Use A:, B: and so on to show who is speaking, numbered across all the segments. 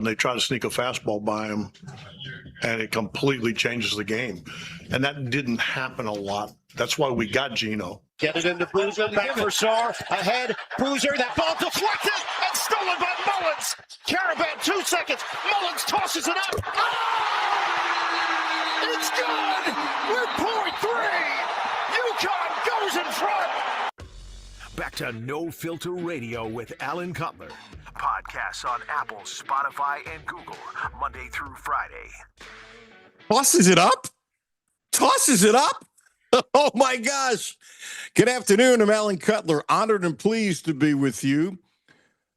A: and they try to sneak a fastball by him, and it completely changes the game. And that didn't happen a lot. That's why we got Geno.
B: Get it into Boozer, back for Sarr, ahead, Boozer, that ball deflected and stolen by Mullins. Caravan, 2 seconds, Mullins tosses it up. Ah! It's good! We're pouring 3! UConn goes in front!
C: Back to No Filter Radio with Alan Cutler. Podcasts on Apple, Spotify, and Google, Monday through Friday.
D: Tosses it up? Tosses it up? Oh, my gosh. Good afternoon. I'm Alan Cutler. Honored and pleased to be with you.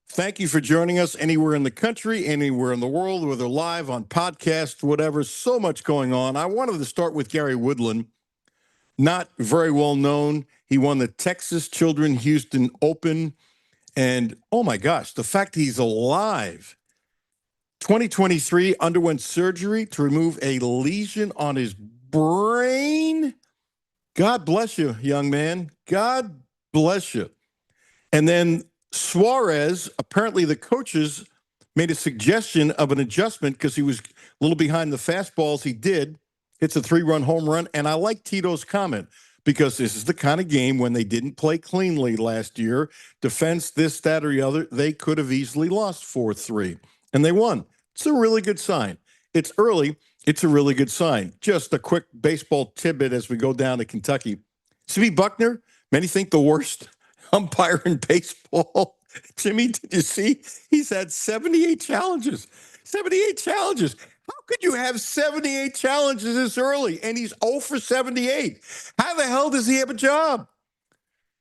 D: Thank you for joining us anywhere in the country, anywhere in the world, whether live, on podcast, whatever. So much going on. I wanted to start with Gary Woodland. Not very well known. He won the Texas Children Houston Open. And, oh, my gosh, the fact he's alive. 2023, underwent surgery to remove a lesion on his brain. God bless you, young man. God bless you. And then Suarez, apparently the coaches made a suggestion of an adjustment because he was a little behind the fastballs. He did. Hits a 3-run home run. And I like Tito's comment because this is the kind of game when they didn't play cleanly last year, defense, this, that, or the other, they could have easily lost 4-3. And they won. It's a really good sign. It's early. It's a really good sign. Just a quick baseball tidbit as we go down to Kentucky. C.B. Buckner, many think the worst umpire in baseball. Jimmy, did you see? He's had 78 challenges. 78 challenges. How could you have 78 challenges this early? And he's 0 for 78. How the hell does he have a job?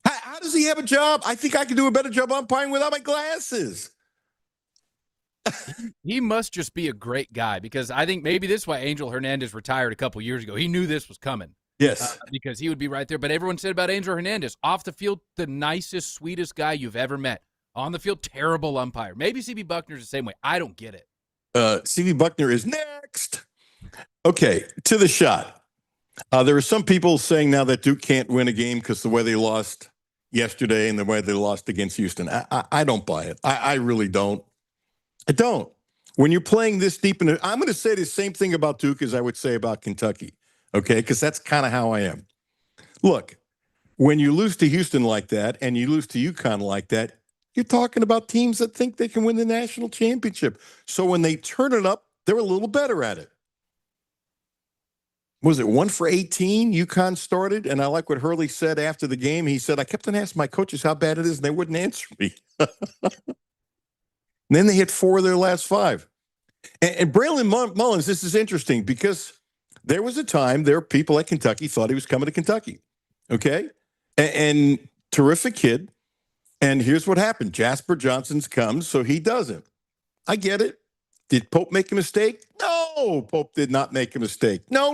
D: How does he have a job? I think I could do a better job umpiring without my glasses.
E: He must just be a great guy because I think maybe this is why Angel Hernandez retired a couple years ago. He knew this was coming.
D: Yes.
E: Because he would be right there. But everyone said about Angel Hernandez, off the field, the nicest, sweetest guy you've ever met. On the field, terrible umpire. Maybe C.B. Buckner's the same way. I don't get it.
D: C.B. Buckner is next. Okay, to the shot. There are some people saying now that Duke can't win a game because the way they lost yesterday and the way they lost against Houston. I don't buy it. I really don't. I don't. When you're playing this deep in it, I'm going to say the same thing about Duke as I would say about Kentucky, okay? Because that's kind of how I am. Look, when you lose to Houston like that and you lose to UConn like that, you're talking about teams that think they can win the national championship. So when they turn it up, they're a little better at it. Was it 1 for 18? UConn started, and I like what Hurley said after the game. He said, I kept on asking my coaches how bad it is, and they wouldn't answer me. And then they hit 4 of their last 5. And Braylon Mullins, this is interesting because there was a time there were people at Kentucky thought he was coming to Kentucky, okay? And terrific kid. And here's what happened. Jasper Johnson's comes, so he doesn't. I get it. Did Pope make a mistake? No, Pope did not make a mistake. No.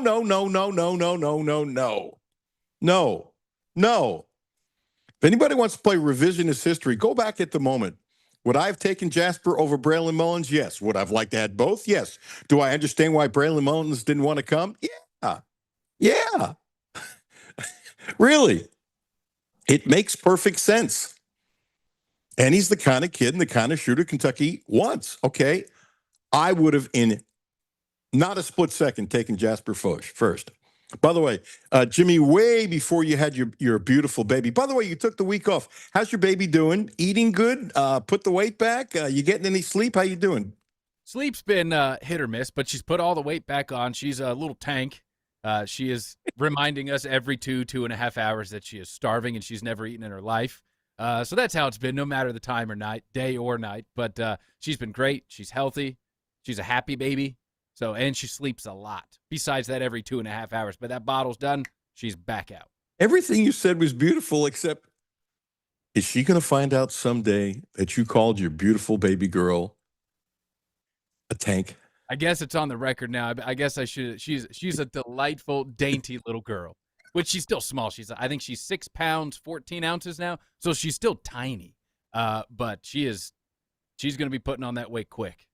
D: If anybody wants to play revisionist history, go back at the moment. Would I have taken Jasper over Braylon Mullins? Yes. Would I have liked to have both? Yes. Do I understand why Braylon Mullins didn't want to come? Yeah. Really. It makes perfect sense. And he's the kind of kid and the kind of shooter Kentucky wants. Okay. I would have, in not a split second, taken Jasper first. By the way, Jimmy, way before you had your beautiful baby. By the way, you took the week off. How's your baby doing? Eating good? Put the weight back? You getting any sleep? How you doing?
E: Sleep's been hit or miss, but she's put all the weight back on. She's a little tank. She is reminding us every 2.5 hours that she is starving and she's never eaten in her life. So that's how it's been, no matter the time or night, day or night. But she's been great. She's healthy. She's a happy baby. So, and she sleeps a lot. Besides that, every 2.5 hours. But that bottle's done. She's back out.
D: Everything you said was beautiful, except is she going to find out someday that you called your beautiful baby girl a tank?
E: I guess it's on the record now. I guess I should. She's a delightful, dainty little girl, which she's still small. I think she's 6 pounds, 14 ounces now. So she's still tiny. But she's going to be putting on that weight quick.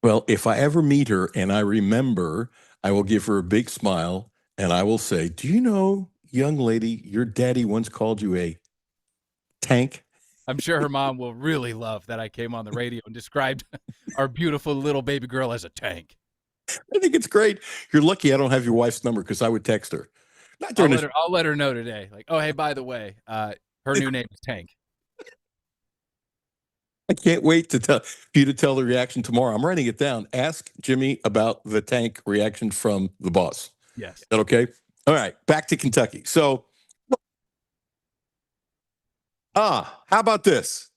D: Well, if I ever meet her and I remember, I will give her a big smile and I will say, do you know, young lady, your daddy once called you a tank?
E: I'm sure her mom will really love that I came on the radio and described our beautiful little baby girl as a tank.
D: I think it's great. You're lucky I don't have your wife's number because I would text her. Not during
E: I'll let her know today. Like, oh, hey, by the way, her new name is Tank.
D: I can't wait for you to tell the reaction tomorrow. I'm writing it down. Ask Jimmy about the tank reaction from the boss.
E: Yes.
D: Is that okay? All right, back to Kentucky. So, how about this?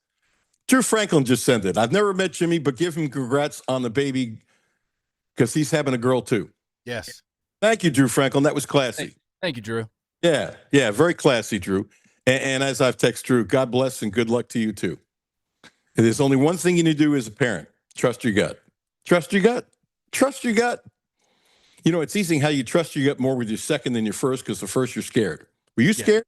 D: Drew Franklin just sent it. I've never met Jimmy, but give him congrats on the baby because he's having a girl too.
E: Yes.
D: Thank you, Drew Franklin. That was classy.
E: Thank you, Drew.
D: Yeah, very classy, Drew. And as I've texted Drew, God bless and good luck to you too. And there's only one thing you need to do as a parent. Trust your gut. Trust your gut. Trust your gut. You know, it's easy how you trust your gut more with your second than your first because the first you're scared. Were you scared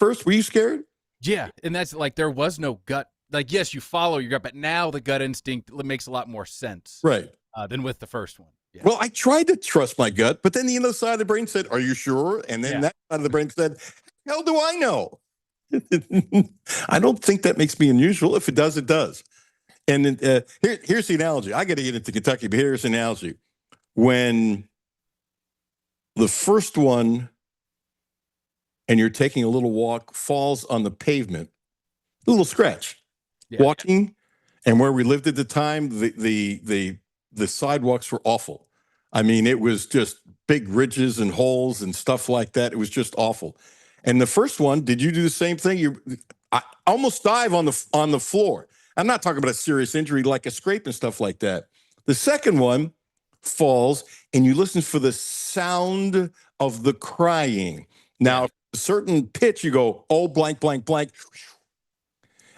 D: first? Were you scared?
E: Yeah, and that's like there was no gut. Like, yes, you follow your gut, but now the gut instinct makes a lot more sense.
D: Right.
E: Than with the first one. Yeah.
D: Well, I tried to trust my gut, but then the other side of the brain said, are you sure? And then that side of the brain said, hell do I know? I don't think that makes me unusual. If it does, it does. And here's the analogy. I got to get into Kentucky, but here's the analogy. When the first one, and you're taking a little walk, falls on the pavement, a little scratch. Yeah. Walking, and where we lived at the time, the sidewalks were awful. I mean, it was just big ridges and holes and stuff like that. It was just awful. And the first one, did you do the same thing? I almost dive on the floor. I'm not talking about a serious injury like a scrape and stuff like that. The second one falls, and you listen for the sound of the crying. Now, a certain pitch, you go, oh, blank, blank, blank.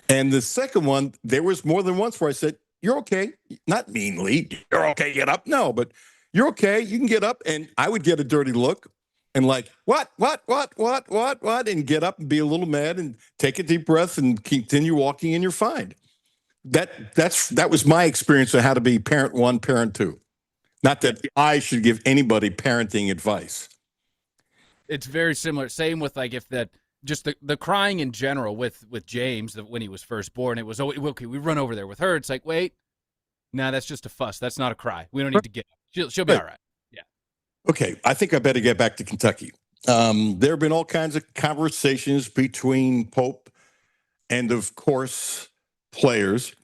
D: And the second one, there was more than once where I said, you're okay. Not meanly, you're okay, get up. No, but you're okay. You can get up. And I would get a dirty look and like, what, and get up and be a little mad and take a deep breath and continue walking and you're fine. That was my experience of how to be parent one, parent two. Not that I should give anybody parenting advice.
E: It's very similar. Same with like if that just the crying in general with James when he was first born. It was, oh, okay, we run over there with her. It's like, wait, no, that's just a fuss. That's not a cry. We don't need to get up. She'll be all right. Yeah.
D: Okay, I think I better get back to Kentucky. There have been all kinds of conversations between Pope and, of course, players.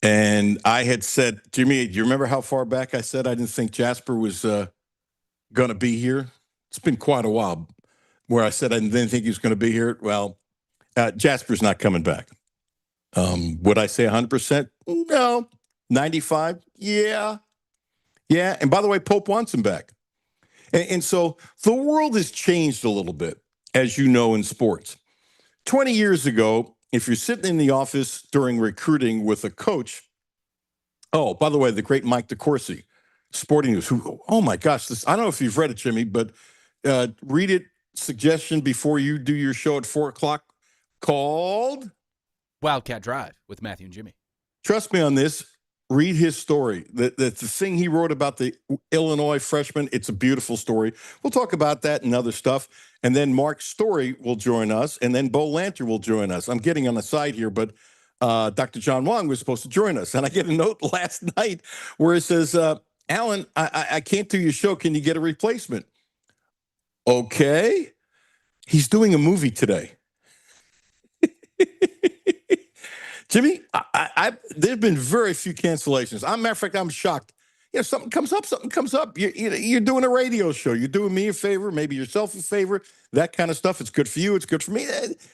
D: And I had said, Jimmy, do you remember how far back I said I didn't think Jasper was going to be here? It's been quite a while where I said I didn't think he was going to be here. Well, Jasper's not coming back. Would I say 100%? No. 95? Yeah. Yeah. And by the way, Pope wants him back. And so the world has changed a little bit, as you know, in sports. 20 years ago, if you're sitting in the office during recruiting with a coach, oh, by the way, the great Mike DeCourcy, Sporting News, who, oh my gosh, I don't know if you've read it, Jimmy, but read it, suggestion before you do your show at 4:00 called
E: Wildcat Drive with Matthew and Jimmy.
D: Trust me on this. Read his story. The thing he wrote about the Illinois freshman, it's a beautiful story. We'll talk about that and other stuff. And then Mark Story will join us, and then Bo Lanter will join us. I'm getting on the side here, but Dr. John Wong was supposed to join us. And I get a note last night where it says, Alan, I can't do your show. Can you get a replacement? Okay. He's doing a movie today. Jimmy, there's been very few cancellations. Matter of fact, I'm shocked. You know, something comes up. You're doing a radio show. You're doing me a favor, maybe yourself a favor, that kind of stuff. It's good for you. It's good for me.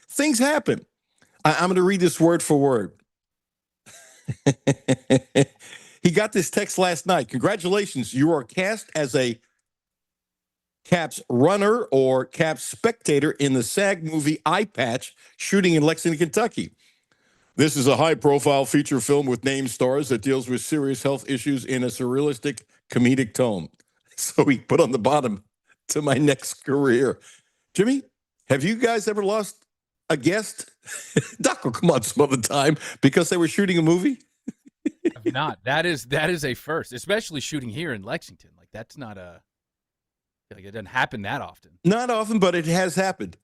D: Things happen. I'm going to read this word for word. He got this text last night. Congratulations. You are cast as a Caps runner or Caps spectator in the SAG movie Eye Patch shooting in Lexington, Kentucky. This is a high-profile feature film with named stars that deals with serious health issues in a surrealistic comedic tone. So he put on the bottom, to my next career. Jimmy, have you guys ever lost a guest? Doc will come on some other time because they were shooting a movie.
E: I've not. That is a first, especially shooting here in Lexington. Like that's not it doesn't happen that often.
D: Not often, but it has happened.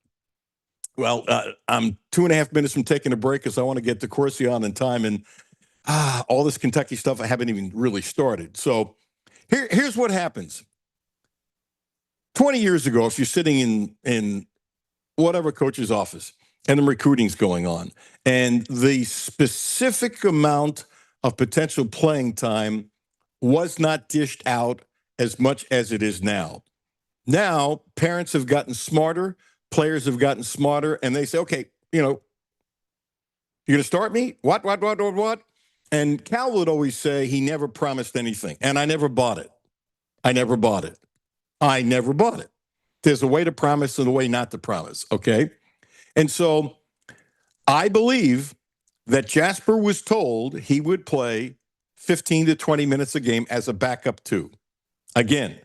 D: Well, I'm 2.5 minutes from taking a break because I want to get DeCourcy on in time. And all this Kentucky stuff, I haven't even really started. So here's what happens. 20 years ago, if you're sitting in whatever coach's office and the recruiting's going on, and the specific amount of potential playing time was not dished out as much as it is now. Now, parents have gotten smarter, players have gotten smarter, and they say, okay, you're going to start me? What? And Cal would always say he never promised anything, and I never bought it. I never bought it. There's a way to promise and a way not to promise, okay? And so I believe that Jasper was told he would play 15 to 20 minutes a game as a backup too. Again,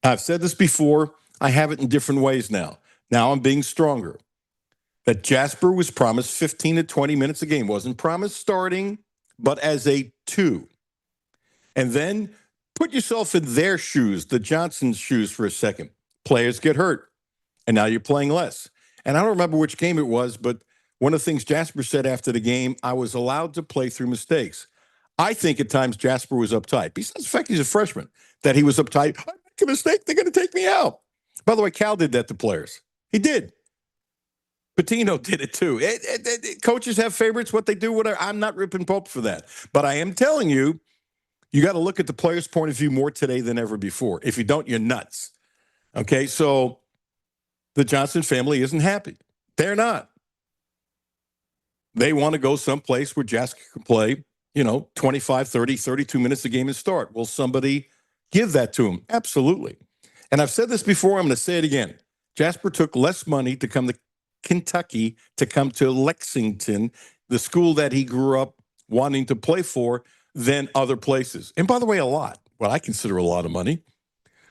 D: I've said this before. I have it in different ways now. Now I'm being stronger. That Jasper was promised 15 to 20 minutes a game. Wasn't promised starting, but as a 2. And then put yourself in their shoes, the Johnsons' shoes for a second. Players get hurt, and now you're playing less. And I don't remember which game it was, but one of the things Jasper said after the game, I was allowed to play through mistakes. I think at times Jasper was uptight. Besides the fact he's a freshman, that he was uptight. I make a mistake, they're going to take me out. By the way, Cal did that to players. He did. Patino did it too. Coaches have favorites, what they do, whatever. I'm not ripping Pope for that. But I am telling you, you got to look at the player's point of view more today than ever before. If you don't, you're nuts. Okay, so the Johnson family isn't happy. They're not. They want to go someplace where Jasper can play, 25, 30, 32 minutes a game and start. Will somebody give that to him? Absolutely. And I've said this before. I'm going to say it again. Jasper took less money to come to Kentucky, to come to Lexington, the school that he grew up wanting to play for, than other places. And by the way, a lot. What I consider a lot of money.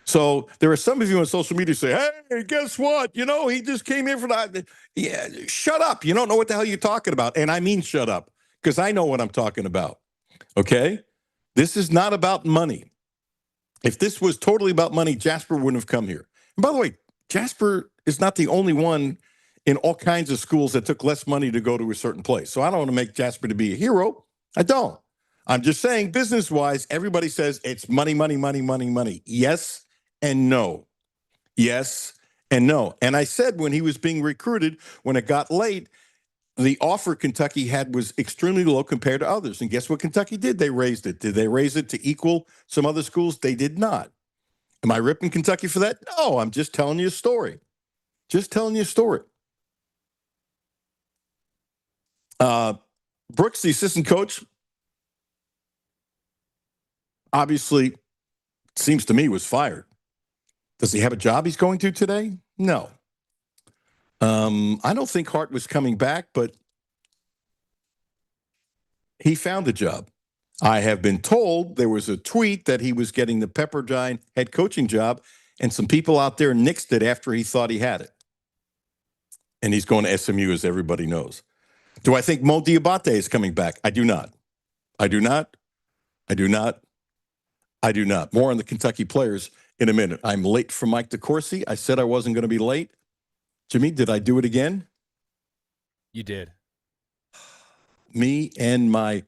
D: So there are some of you on social media say, hey, guess what? He just came here for that. Yeah, shut up. You don't know what the hell you're talking about. And I mean shut up, because I know what I'm talking about. Okay? This is not about money. If this was totally about money, Jasper wouldn't have come here. And by the way, Jasper is not the only one in all kinds of schools that took less money to go to a certain place. So I don't want to make Jasper to be a hero. I don't. I'm just saying, business-wise, everybody says it's money, money, money, money, money. Yes and no. Yes and no. And I said when he was being recruited, when it got late, the offer Kentucky had was extremely low compared to others. And guess what Kentucky did? They raised it. Did they raise it to equal some other schools? They did not. Am I ripping Kentucky for that? No, I'm just telling you a story. Just telling you a story. Brooks, the assistant coach, obviously, seems to me, was fired. Does he have a job he's going to today? No. I don't think Hart was coming back, but he found a job. I have been told there was a tweet that he was getting the Pepperdine head coaching job, and some people out there nixed it after he thought he had it. And he's going to SMU, as everybody knows. Do I think Mo Diabate is coming back? I do not. I do not. I do not. I do not. More on the Kentucky players in a minute. I'm late for Mike DeCourcy. I said I wasn't going to be late. Jimmy, did I do it again?
E: You did.
D: Me and my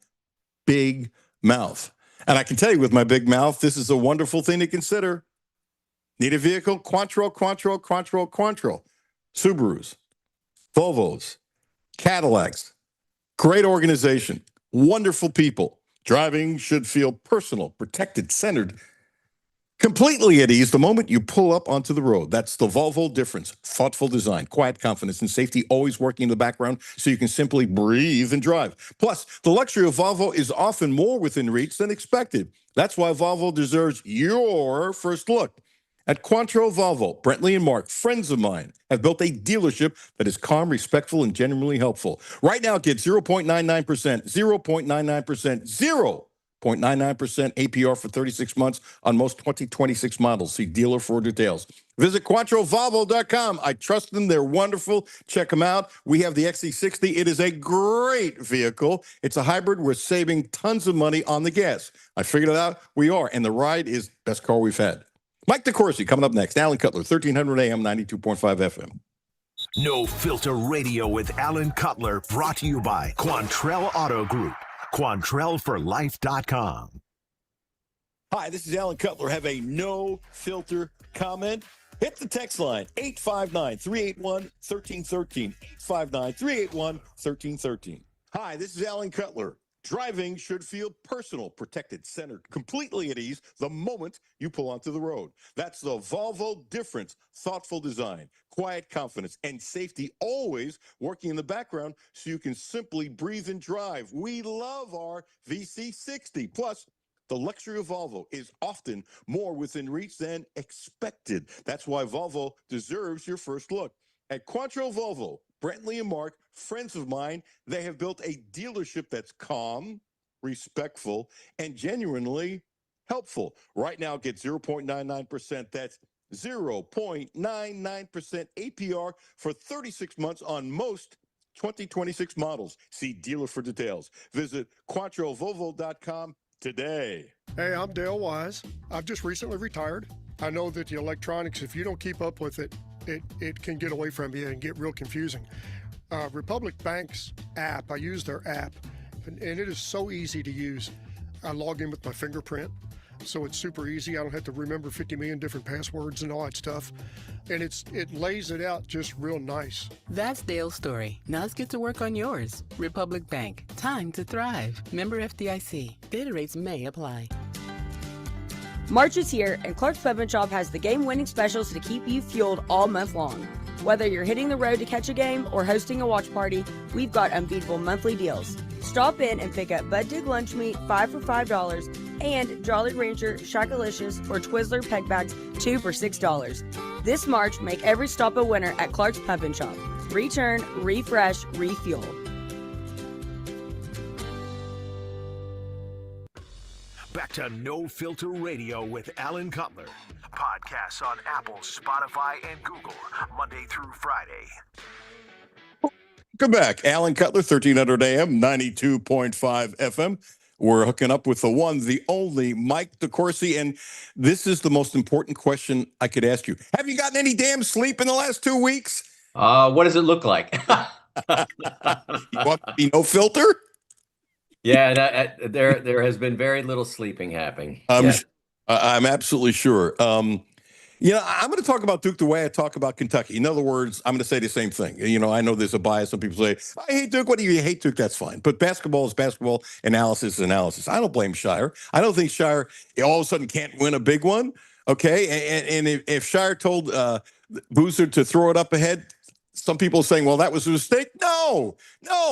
D: big mouth. And I can tell you with my big mouth, this is a wonderful thing to consider. Need a vehicle? Quantrill. Subarus, Volvos, Cadillacs. Great organization. Wonderful people. Driving should feel personal, protected, centered, completely at ease the moment you pull up onto the road. That's the Volvo difference. Thoughtful design, quiet confidence, and safety always working in the background so you can simply breathe and drive. Plus, the luxury of Volvo is often more within reach than expected. That's why Volvo deserves your first look. At Quantrill Volvo, Brentley and Mark, friends of mine, have built a dealership that is calm, respectful, and genuinely helpful. Right now, get 0.99%, 0.99%, 0.99% APR for 36 months on most 2026 models. See dealer for details. Visit QuattroVolvo.com. I trust them. They're wonderful. Check them out. We have the XC60. It is a great vehicle. It's a hybrid. We're saving tons of money on the gas. I figured it out. We are. And the ride is best car we've had. Mike DeCourcy coming up next. Alan Cutler, 1300 AM, 92.5 FM.
C: No Filter Radio with Alan Cutler, brought to you by Quantrell Auto Group. QuantrellForLife.com.
D: Hi, this is Alan Cutler. Have a no filter comment? Hit the text line 859-381-1313. 859-381-1313. Hi, this is Alan Cutler. Driving should feel personal, protected, centered, completely at ease the moment you pull onto the road. That's the Volvo difference. Thoughtful design, quiet confidence, and safety always working in the background so you can simply breathe and drive. We love our VC60. Plus, the luxury of Volvo is often more within reach than expected. That's why Volvo deserves your first look. At Quantrell Volvo, Brentley and Mark, friends of mine, they have built a dealership that's calm, respectful, and genuinely helpful. Right now, get 0.99%. That's 0.99% APR for 36 months on most 2026 models. See dealer for details. Visit QuantrellVolvo.com today.
F: Hey, I'm Dale Wise. I've just recently retired. I know that the electronics, if you don't keep up with it, it can get away from you and get real confusing. Republic Bank's app, I use their app, and it is so easy to use. I log in with my fingerprint, so it's super easy. I don't have to remember 50 million different passwords and all that stuff. And it lays it out just real nice.
G: That's Dale's story. Now let's get to work on yours. Republic Bank. Time to thrive. Member FDIC. Data rates may apply.
H: March is here, and Clark's Pub and Shop has the game-winning specials to keep you fueled all month long. Whether you're hitting the road to catch a game or hosting a watch party, we've got unbeatable monthly deals. Stop in and pick up Bud Dig lunch meat, 5 for $5, and Jolly Rancher, Shackalicious, or Twizzler peg bags, 2 for $6. This March, make every stop a winner at Clark's Pub and Shop. Return, refresh, refuel.
C: Back to No Filter Radio with Alan Cutler. Podcasts on Apple, Spotify, and Google, Monday through Friday.
D: Welcome back. Alan Cutler, 1300 AM, 92.5 FM. We're hooking up with the one, the only Mike DeCourcy, and this is the most important question I could ask you. Have you gotten any damn sleep in the last 2 weeks?
I: What does it look like?
D: You want to be no filter?
I: Yeah, there has been very little sleeping happening.
D: I'm absolutely sure. I'm going to talk about Duke the way I talk about Kentucky. In other words, I'm going to say the same thing. I know there's a bias. Some people say, I hate Duke. What do you hate Duke? That's fine. But basketball is basketball. Analysis is analysis. I don't blame Shire. I don't think Shire all of a sudden can't win a big one. Okay. And if Shire told Boozer to throw it up ahead, some people are saying, well, that was a mistake. No,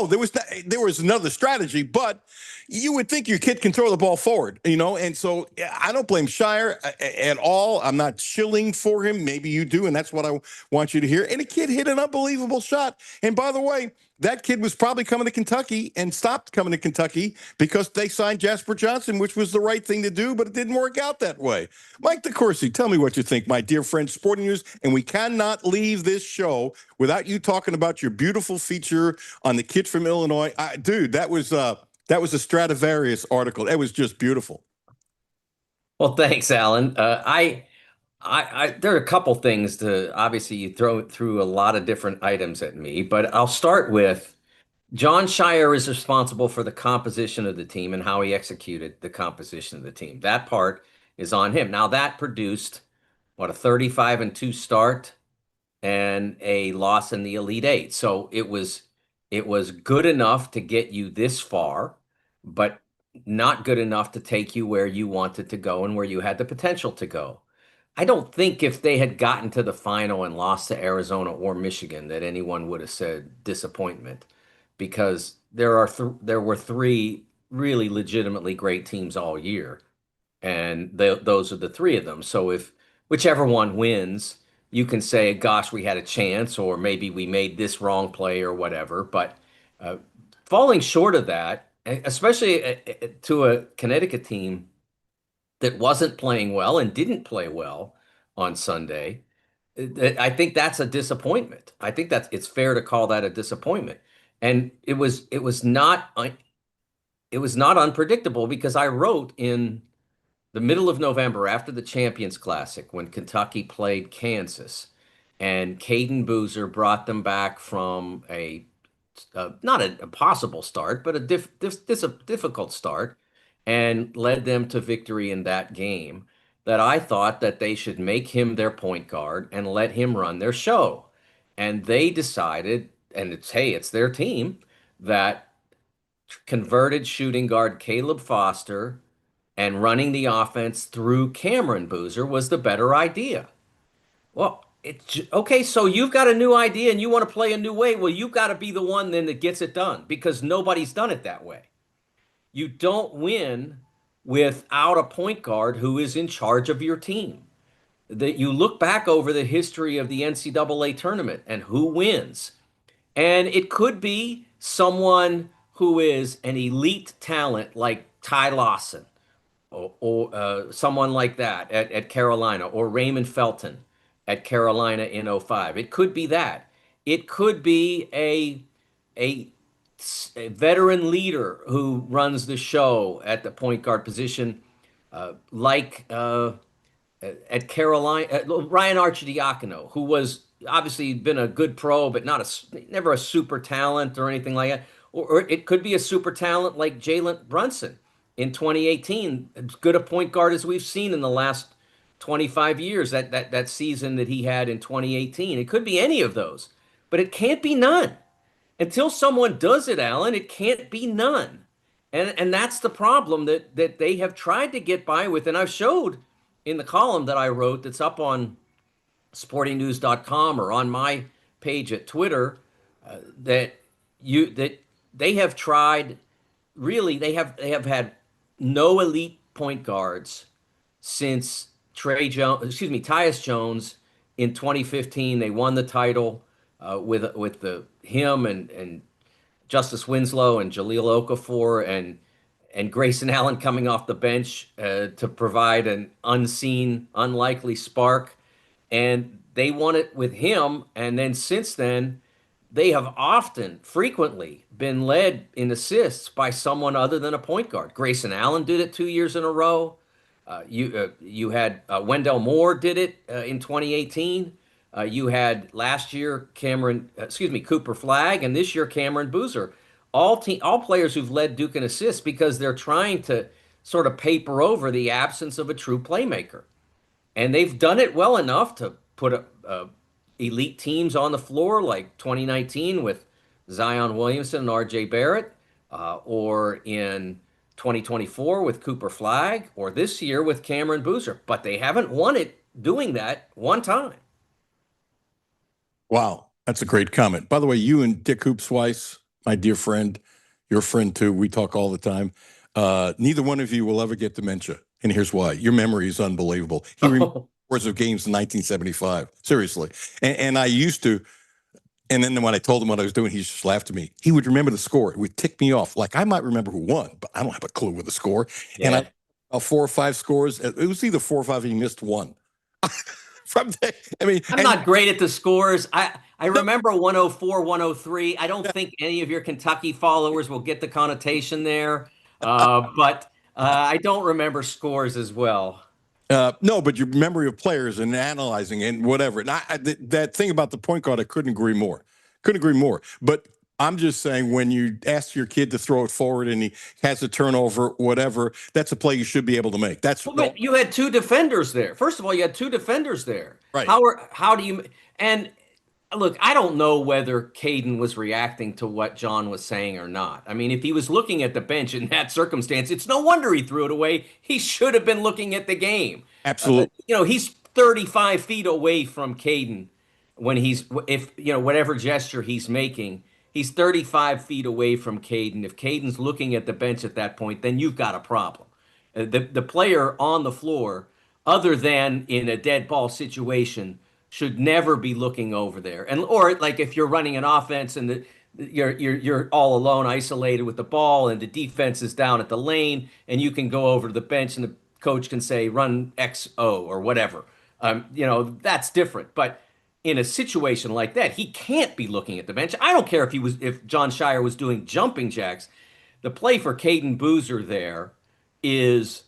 D: there was another strategy, but you would think your kid can throw the ball forward, and so I don't blame Shire at all. I'm not shilling for him. Maybe you do, and that's what I want you to hear. And the kid hit an unbelievable shot. And by the way, that kid was probably coming to Kentucky and stopped coming to Kentucky because they signed Jasper Johnson, which was the right thing to do, but it didn't work out that way. Mike DeCourcy, tell me what you think, my dear friend, Sporting News. And we cannot leave this show without you talking about your beautiful feature on the kid from Illinois. Dude, that was a Stradivarius article. That was just beautiful.
I: Well, thanks, Alan. There are a couple things to, obviously you through a lot of different items at me, but I'll start with John Shire is responsible for the composition of the team and how he executed the composition of the team. That part is on him. Now that produced a 35-2 start and a loss in the Elite Eight. So it was good enough to get you this far, but not good enough to take you where you wanted to go and where you had the potential to go. I don't think if they had gotten to the final and lost to Arizona or Michigan that anyone would have said disappointment, because there were three really legitimately great teams all year, and those are the three of them. So if whichever one wins, you can say, gosh, we had a chance, or maybe we made this wrong play or whatever. But falling short of that, especially to a Connecticut team that wasn't playing well and didn't play well on Sunday, I think that's a disappointment. I think it's fair to call that a disappointment. And it was not unpredictable, because I wrote in the middle of November after the Champions Classic when Kentucky played Kansas, and Caden Boozer brought them back from not a possible start, but a difficult start, and led them to victory in that game. That I thought that they should make him their point guard and let him run their show. And they decided, and it's their team, that converted shooting guard Caleb Foster and running the offense through Cameron Boozer was the better idea. Well, it's okay. So you've got a new idea and you want to play a new way. Well, you've got to be the one then that gets it done, because nobody's done it that way. You don't win without a point guard who is in charge of your team. That you look back over the history of the NCAA tournament and who wins. And it could be someone who is an elite talent like Ty Lawson, or someone like that at Carolina, or Raymond Felton at Carolina in '05. It could be that. It could be a veteran leader who runs the show at the point guard position, like at Carolina, Ryan Arcidiacono, who was obviously been a good pro, but never a super talent or anything like that. Or it could be a super talent like Jalen Brunson in 2018, as good a point guard as we've seen in the last 25 years, that season that he had in 2018. It could be any of those, but it can't be none. Until someone does it, Alan, it can't be none. And that's the problem that they have tried to get by with. And I've showed in the column that I wrote that's up on sportingnews.com or on my page at Twitter, that they have tried, really, they have had no elite point guards since Tyus Jones in 2015. They won the title with him and Justice Winslow and Jahlil Okafor and Grayson Allen coming off the bench to provide an unseen, unlikely spark. And they won it with him. And then since then, they have frequently been led in assists by someone other than a point guard. Grayson Allen did it 2 years in a row. You had Wendell Moore did it in 2018. You had last year Cooper Flagg, and this year Cameron Boozer. All players who've led Duke in assists, because they're trying to sort of paper over the absence of a true playmaker. And they've done it well enough to put elite teams on the floor, like 2019 with Zion Williamson and R.J. Barrett, or in 2024 with Cooper Flagg, or this year with Cameron Boozer. But they haven't won it doing that one time.
D: Wow, that's a great comment. By the way, you and Dick Hoopsweiss, my dear friend, your friend too, we talk all the time. Neither one of you will ever get dementia. And here's why. Your memory is unbelievable. He remembers scores of games in 1975. Seriously. And I used to, and then when I told him what I was doing, he just laughed at me. He would remember the score. It would tick me off. Like, I might remember who won, but I don't have a clue with the score. Yeah. And 4 or 5 scores. It was either 4 or 5, and he missed one. I'm
I: not great at the scores. I remember 104, 103. I don't think any of your Kentucky followers will get the connotation there, but I don't remember scores as well.
D: No, but your memory of players and analyzing and whatever. And that thing about the point guard, I couldn't agree more. But I'm just saying, when you ask your kid to throw it forward and he has a turnover, whatever, that's a play you should be able to make.
I: But you had 2 defenders there. First of all, you had 2 defenders there.
D: Right.
I: How do you, and look, I don't know whether Caden was reacting to what John was saying or not. I mean, if he was looking at the bench in that circumstance, it's no wonder he threw it away. He should have been looking at the game.
D: Absolutely.
I: He's 35 feet away from Caden whatever gesture he's making. He's 35 feet away from Caden. If Caden's looking at the bench at that point, then you've got a problem. The player on the floor, other than in a dead ball situation, should never be looking over there. Or like if you're running an offense and you're all alone, isolated with the ball, and the defense is down at the lane, and you can go over to the bench and the coach can say run XO or whatever. That's different. But in a situation like that, he can't be looking at the bench. I don't care if John Shire was doing jumping jacks. The play for Caden Boozer there is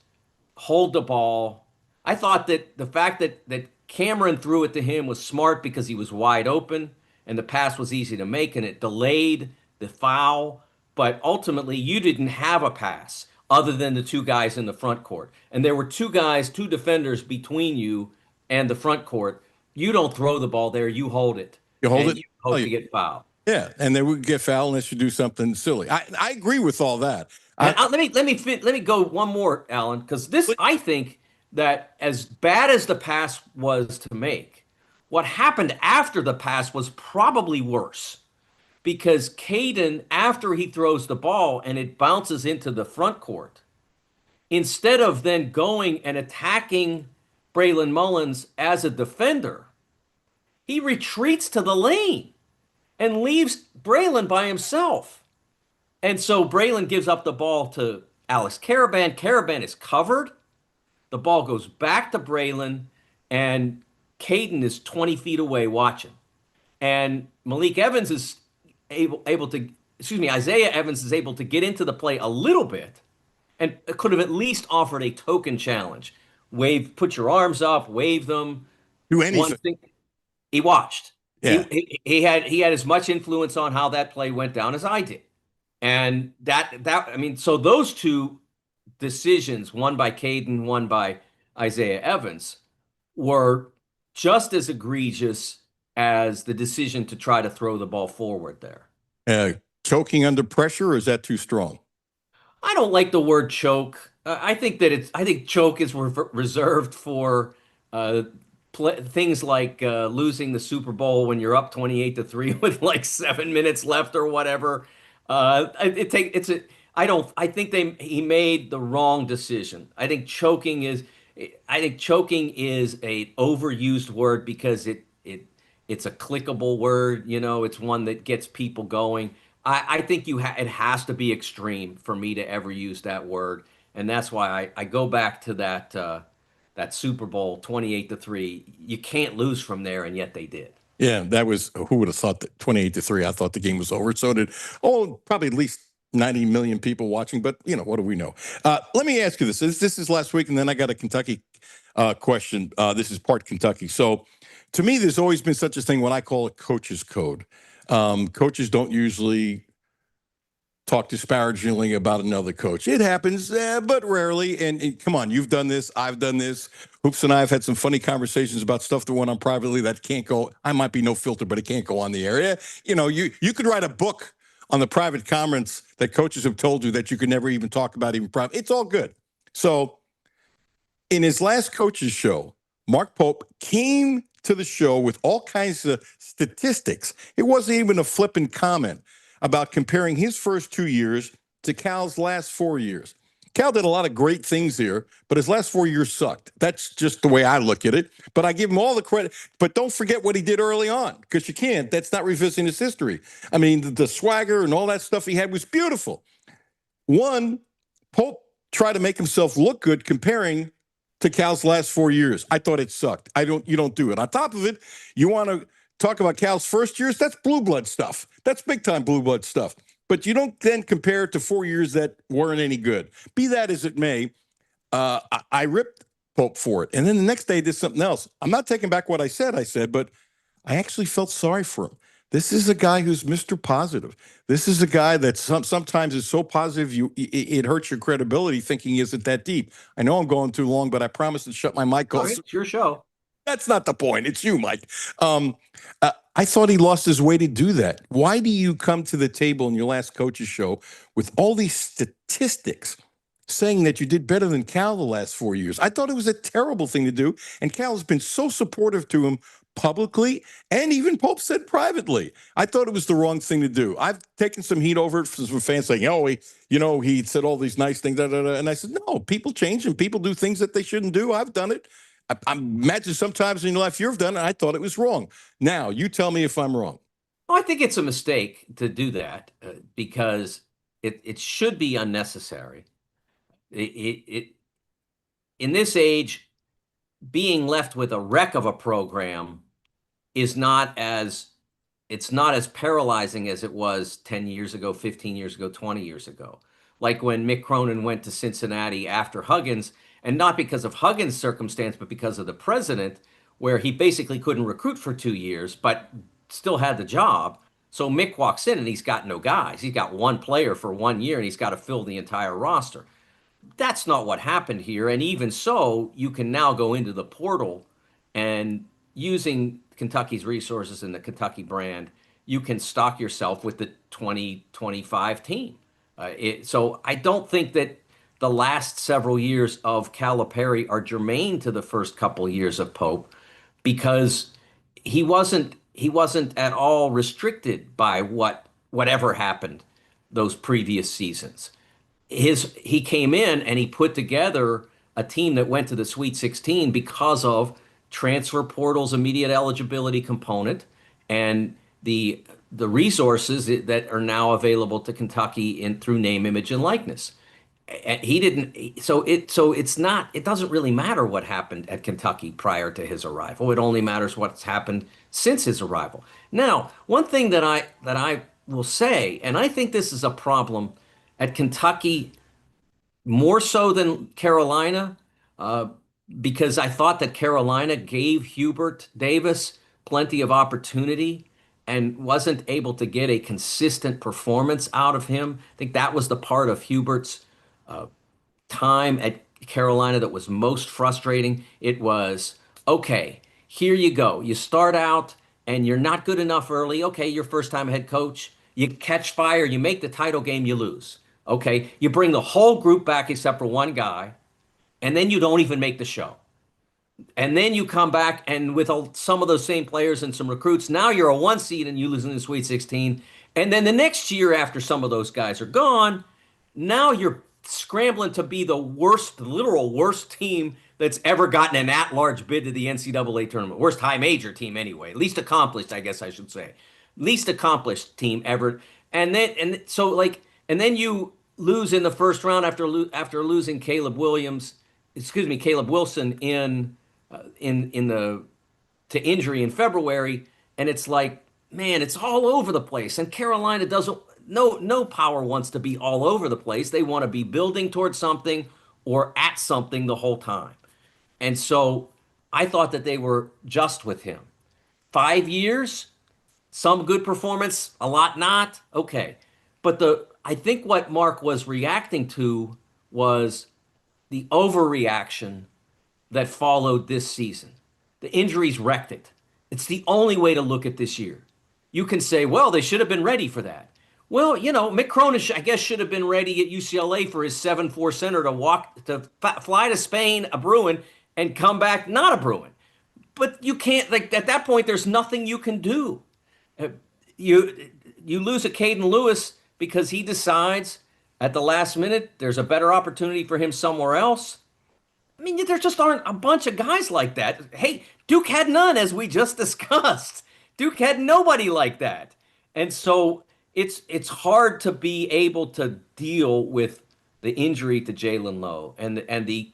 I: hold the ball. I thought that the fact that Cameron threw it to him was smart because he was wide open and the pass was easy to make and it delayed the foul. But ultimately, you didn't have a pass other than the two guys in the front court. And there were two defenders between you and the front court. You don't throw the ball there, you hold it.
D: You hold
I: and
D: it?
I: You hope to get fouled.
D: Yeah, and they would get fouled unless you do something silly. I agree with all that.
I: Let me go one more, Alan, because I think that as bad as the pass was to make, what happened after the pass was probably worse. Because Katon, after he throws the ball and it bounces into the front court, instead of then going and attacking Braylon Mullins as a defender, he retreats to the lane and leaves Braylon by himself. And so Braylon gives up the ball to Alex Karaban. Karaban is covered. The ball goes back to Braylon, and Katon is 20 feet away watching. And Malik Evans is Isaiah Evans is able to get into the play a little bit and could have at least offered a token challenge. Put your arms up, wave them.
D: Do anything.
I: He watched.
D: Yeah.
I: He had as much influence on how that play went down as I did. And so those two decisions, one by Katon, one by Isaiah Evans, were just as egregious as the decision to try to throw the ball forward there.
D: Choking under pressure, or is that too strong?
I: I don't like the word choke. I think choke is reserved for things like losing the Super Bowl when you're up 28-3 with like 7 minutes left or whatever. I think he made the wrong decision. I think choking is a overused word because it's a clickable word. It's one that gets people going. I think it has to be extreme for me to ever use that word, and that's why I go back to that Super Bowl 28-3. You can't lose from there, and yet they did.
D: Yeah, that was, who would have thought that 28-3? I thought the game was over. So did probably at least 90 million people watching. But what do we know? Let me ask you this. This is last week, and then I got a Kentucky question. This is part Kentucky. So to me, there's always been such a thing, what I call a coach's code. Coaches don't usually talk disparagingly about another coach. It happens, but rarely. And come on, you've done this. I've done this. Hoops and I have had some funny conversations about stuff that went on privately that can't go. I might be no filter, but it can't go on the air. Yeah, you could write a book on the private comments that coaches have told you that you could never even talk about even private. It's all good. So in his last coach's show, Mark Pope came to the show with all kinds of statistics. It wasn't even a flippant comment about comparing his first 2 years to Cal's last 4 years. Cal did a lot of great things here, but his last 4 years sucked. That's just the way I look at it. But I give him all the credit. But don't forget what he did early on, because you can't. That's not revisiting his history. I mean, the swagger and all that stuff he had was beautiful. One, Pope tried to make himself look good comparing to Cal's last 4 years. I thought it sucked. You don't do it. On top of it, you want to talk about Cal's first years? That's blue blood stuff. That's big time blue blood stuff. But you don't then compare it to 4 years that weren't any good. Be that as it may, I ripped Pope for it. And then the next day I did something else. I'm not taking back what I said, but I actually felt sorry for him. This is a guy who's Mr. Positive. This is a guy that sometimes is so positive it hurts your credibility thinking he isn't that deep. I know I'm going too long, but I promise to shut my mic off.
I: It's your show.
D: That's not the point. It's you, Mike. I thought he lost his way to do that. Why do you come to the table in your last coach's show with all these statistics saying that you did better than Cal the last 4 years? I thought it was a terrible thing to do, and Cal has been so supportive to him publicly, and even Pope said privately. I thought it was the wrong thing to do. I've taken some heat over it from some fans saying, he said all these nice things, and I said, no, people change and people do things that they shouldn't do. I've done it. I imagine sometimes in your life you've done it. I thought it was wrong. Now, you tell me if I'm wrong.
I: Well, I think it's a mistake to do that because it should be unnecessary. In this age, being left with a wreck of a program is not as paralyzing as it was 10 years ago, 15 years ago, 20 years ago. Like when Mick Cronin went to Cincinnati after Huggins, and not because of Huggins' circumstance, but because of the president, where he basically couldn't recruit for 2 years, but still had the job. So Mick walks in and he's got no guys. He's got one player for 1 year and he's got to fill the entire roster. That's not what happened here. And even so, you can now go into the portal and using Kentucky's resources and the Kentucky brand, you can stock yourself with the 2025 team. So I don't think that the last several years of Calipari are germane to the first couple of years of Pope, because he wasn't at all restricted by whatever happened those previous seasons. He came in and he put together a team that went to the Sweet 16 because of transfer portal's immediate eligibility component and the resources that are now available to Kentucky through name, image, and likeness. He didn't. So it's not. It doesn't really matter what happened at Kentucky prior to his arrival. It only matters what's happened since his arrival. Now, one thing that I will say, and I think this is a problem at Kentucky more so than Carolina, because I thought that Carolina gave Hubert Davis plenty of opportunity and wasn't able to get a consistent performance out of him. I think that was the part of Hubert's time at Carolina that was most frustrating. It was, okay, here you go. You start out and you're not good enough early. Okay, your first time head coach. You catch fire, you make the title game, you lose. Okay, you bring the whole group back except for one guy, and then you don't even make the show. And then you come back and with some of those same players and some recruits, now you're a 1 seed and you lose in the Sweet 16. And then the next year after some of those guys are gone, now you're scrambling to be the literal worst team that's ever gotten an at-large bid to the NCAA tournament. Worst high major team anyway. Least accomplished, I guess I should say. Least accomplished team ever. And then you lose in the first round after losing Caleb Wilson to injury in February, and it's like, man, it's all over the place. And Carolina no power wants to be all over the place. They want to be building towards something or at something the whole time. And so I thought that they were just with him. 5 years, some good performance, a lot not. Okay. But I think what Mark was reacting to was the overreaction that followed this season. The injuries wrecked it. It's the only way to look at this year. You can say, well, they should have been ready for that. Well, Mick Cronin, I guess, should have been ready at UCLA for his 7'4" center to fly to Spain, a Bruin, and come back not a Bruin. But you can't, at that point, there's nothing you can do. You lose a Caden Lewis because he decides at the last minute there's a better opportunity for him somewhere else. I mean, there just aren't a bunch of guys like that. Hey, Duke had none, as we just discussed. Duke had nobody like that. And so it's hard to be able to deal with the injury to Jalen Lowe and the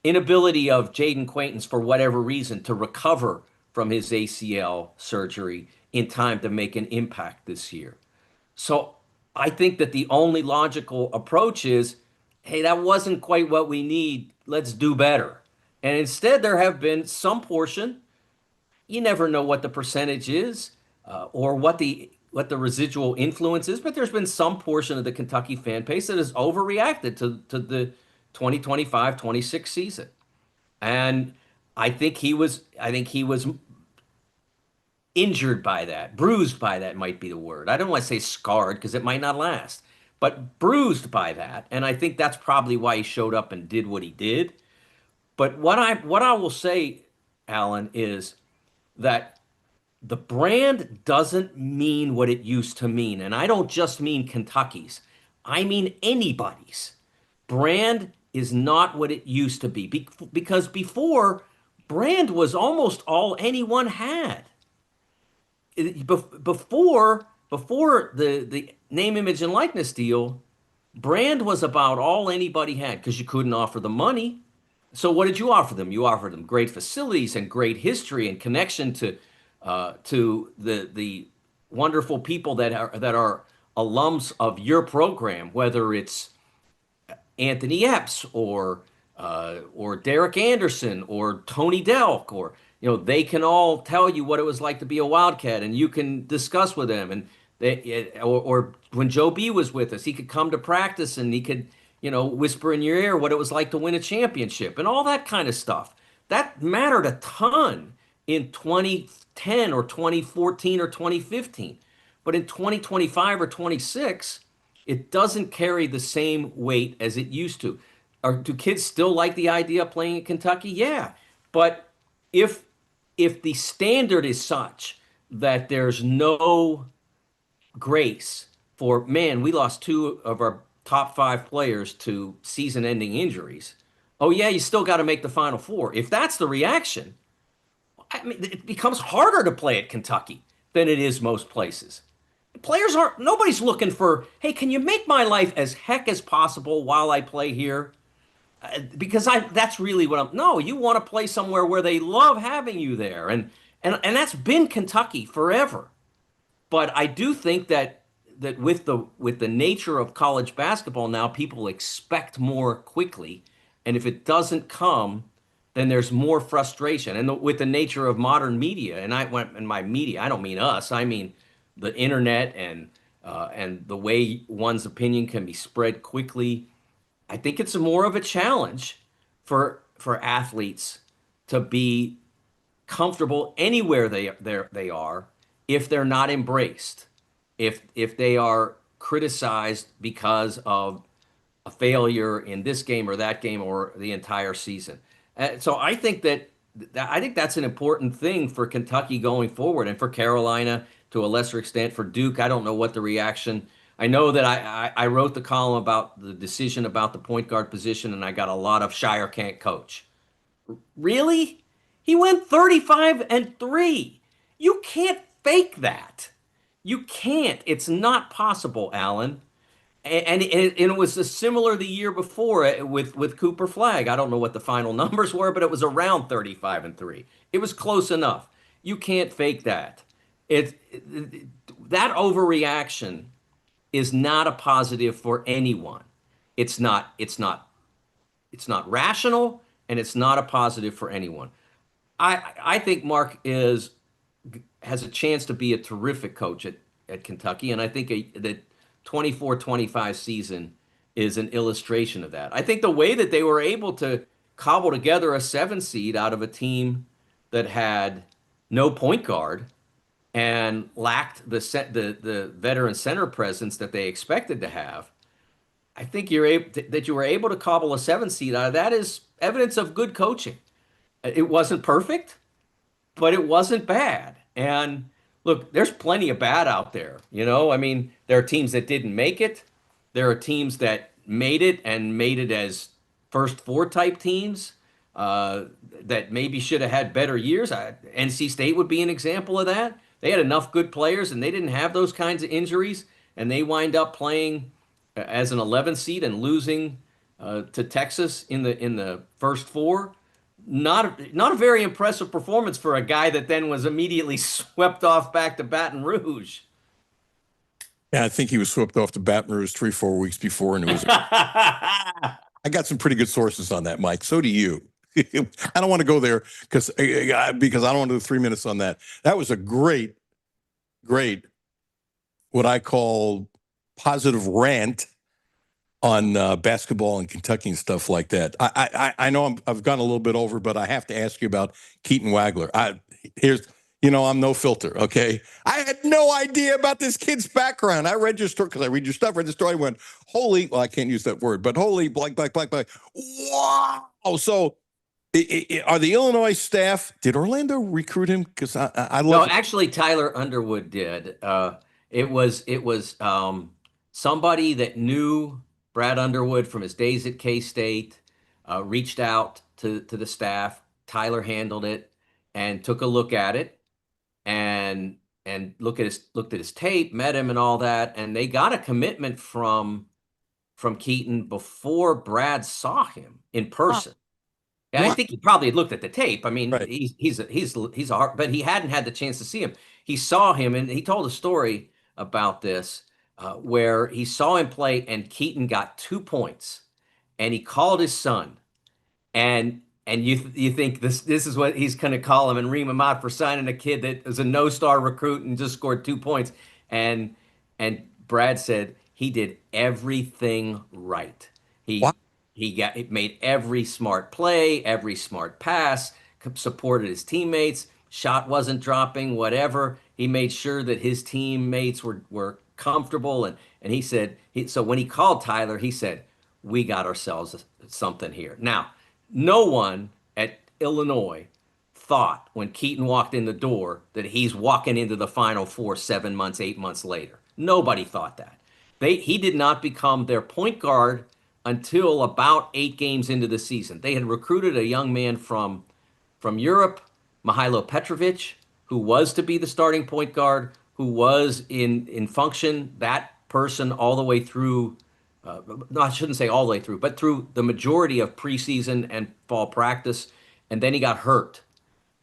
I: inability of Jaden Quaintance, for whatever reason, to recover from his ACL surgery in time to make an impact this year. So I think that the only logical approach is, hey, that wasn't quite what we need. Let's do better. And instead, there have been some portion. You never know what the percentage is or what the residual influence is, but there's been some portion of the Kentucky fan base that has overreacted to the 2025-26 season. And I think he was injured by that, bruised by that might be the word. I don't want to say scarred because it might not last, but bruised by that. And I think that's probably why he showed up and did what he did. But what I will say, Alan, is that the brand doesn't mean what it used to mean. And I don't just mean Kentucky's. I mean anybody's. Brand is not what it used to be. Because before, brand was almost all anyone had. Before the name, image, and likeness deal, brand was about all anybody had because you couldn't offer them money. So what did you offer them? You offered them great facilities and great history and connection to the wonderful people that are alums of your program, whether it's Anthony Epps or or Derek Anderson or Tony Delk, or they can all tell you what it was like to be a Wildcat, and you can discuss with them. And or when Joe B was with us, he could come to practice and he could whisper in your ear what it was like to win a championship and all that kind of stuff. That mattered a ton in 2010 or 2014 or 2015. But in 2025 or 26, it doesn't carry the same weight as it used to. Do kids still like the idea of playing at Kentucky? Yeah. But if the standard is such that there's no grace for, man, we lost 2 of our top 5 players to season-ending injuries. Oh yeah, you still got to make the Final Four. If that's the reaction, I mean, it becomes harder to play at Kentucky than it is most places. Nobody's looking for, hey, can you make my life as heck as possible while I play here? Because that's really no, you want to play somewhere where they love having you there. And that's been Kentucky forever. But I do think that with the nature of college basketball now, people expect more quickly. And if it doesn't come, then there's more frustration. And with the nature of modern media, and by media, I don't mean us, I mean the internet and the way one's opinion can be spread quickly. I think it's more of a challenge for athletes to be comfortable anywhere they are if they're not embraced, if they are criticized because of a failure in this game or that game or the entire season. So I think that's an important thing for Kentucky going forward, and for Carolina to a lesser extent. For Duke, I don't know what the reaction. I know that I wrote the column about the decision about the point guard position, and I got a lot of Shire can't coach. Really? He went 35-3. You can't fake that. You can't. It's not possible, Alan. And it was similar the year before with Cooper Flagg. I don't know what the final numbers were, but it was around 35-3. It was close enough. You can't fake that. That overreaction is not a positive for anyone. It's not rational, and it's not a positive for anyone. I think Mark has a chance to be a terrific coach at Kentucky, and I think that 24-25 season is an illustration of that. I think the way that they were able to cobble together a 7 seed out of a team that had no point guard and lacked the veteran center presence that they expected to have, I think you were able to cobble a 7 seed out of that is evidence of good coaching. It wasn't perfect, but it wasn't bad. And look, there's plenty of bad out there. I mean, there are teams that didn't make it. There are teams that made it and made it as first 4 type teams that maybe should have had better years. NC State would be an example of that. They had enough good players and they didn't have those kinds of injuries, and they wind up playing as an 11 seed and losing to Texas in the first 4. Not a very impressive performance for a guy that then was immediately swept off back to Baton Rouge.
D: Yeah, I think he was swept off to Baton Rouge 3-4 weeks before, and it was. I got some pretty good sources on that, Mike. So do you. I don't want to go there because I don't want to do 3 minutes on that. That was a great, what I call positive rant on basketball and Kentucky and stuff like that. I know I've gone a little bit over, but I have to ask you about Katon Waggler. I'm no filter, okay? I had no idea about this kid's background. I read your story because I read your stuff. Read the story. Went, holy! Well, I can't use that word, but holy! Blank. Wow! So, are the Illinois staff? Did Orlando recruit him? Because I love.
I: No, actually, Tyler Underwood did. It was somebody that knew Brad Underwood from his days at K-State, reached out to the staff. Tyler handled it and took a look at it and looked at his tape, met him and all that. And they got a commitment from Katon before Brad saw him in person. Yeah, I think he probably looked at the tape. I mean, right. he's a hard, but he hadn't had the chance to see him. He saw him, and he told a story about this where he saw him play, and Katon got 2 points, and he called his son, And you think this is what he's going to call him and ream him out for signing a kid that was a no-star recruit and just scored 2 points. And Brad said he did everything right.
D: Wow.
I: He made every smart play, every smart pass, supported his teammates, shot wasn't dropping, whatever. He made sure that his teammates were comfortable. And he said, so when he called Tyler, he said, we got ourselves something here. Now, no one at Illinois thought when Keaton walked in the door that he's walking into the Final Four 7 months, 8 months later. Nobody thought that. He did not become their point guard until about 8 games into the season. They had recruited a young man from Europe, Mihailo Petrovic, who was to be the starting point guard, who was in function, that person all the way through, no, I shouldn't say all the way through, but through the majority of preseason and fall practice. And then he got hurt.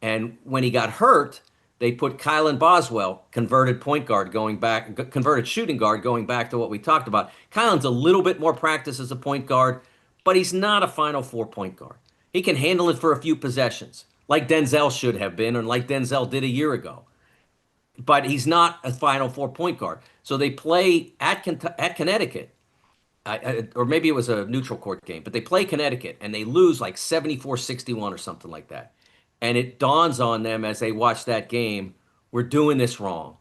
I: And when he got hurt, they put Kylan Boswell, converted point guard going back, converted shooting guard going back to what we talked about. Kylan's a little bit more practice as a point guard, but he's not a Final Four point guard. He can handle it for a few possessions, like Denzel should have been, and like Denzel did a year ago. But he's not a Final Four point guard. So they play at Connecticut, or maybe it was a neutral court game, but they play Connecticut, and they lose like 74-61 or something like that. And it dawns on them as they watch that game, we're doing this wrong.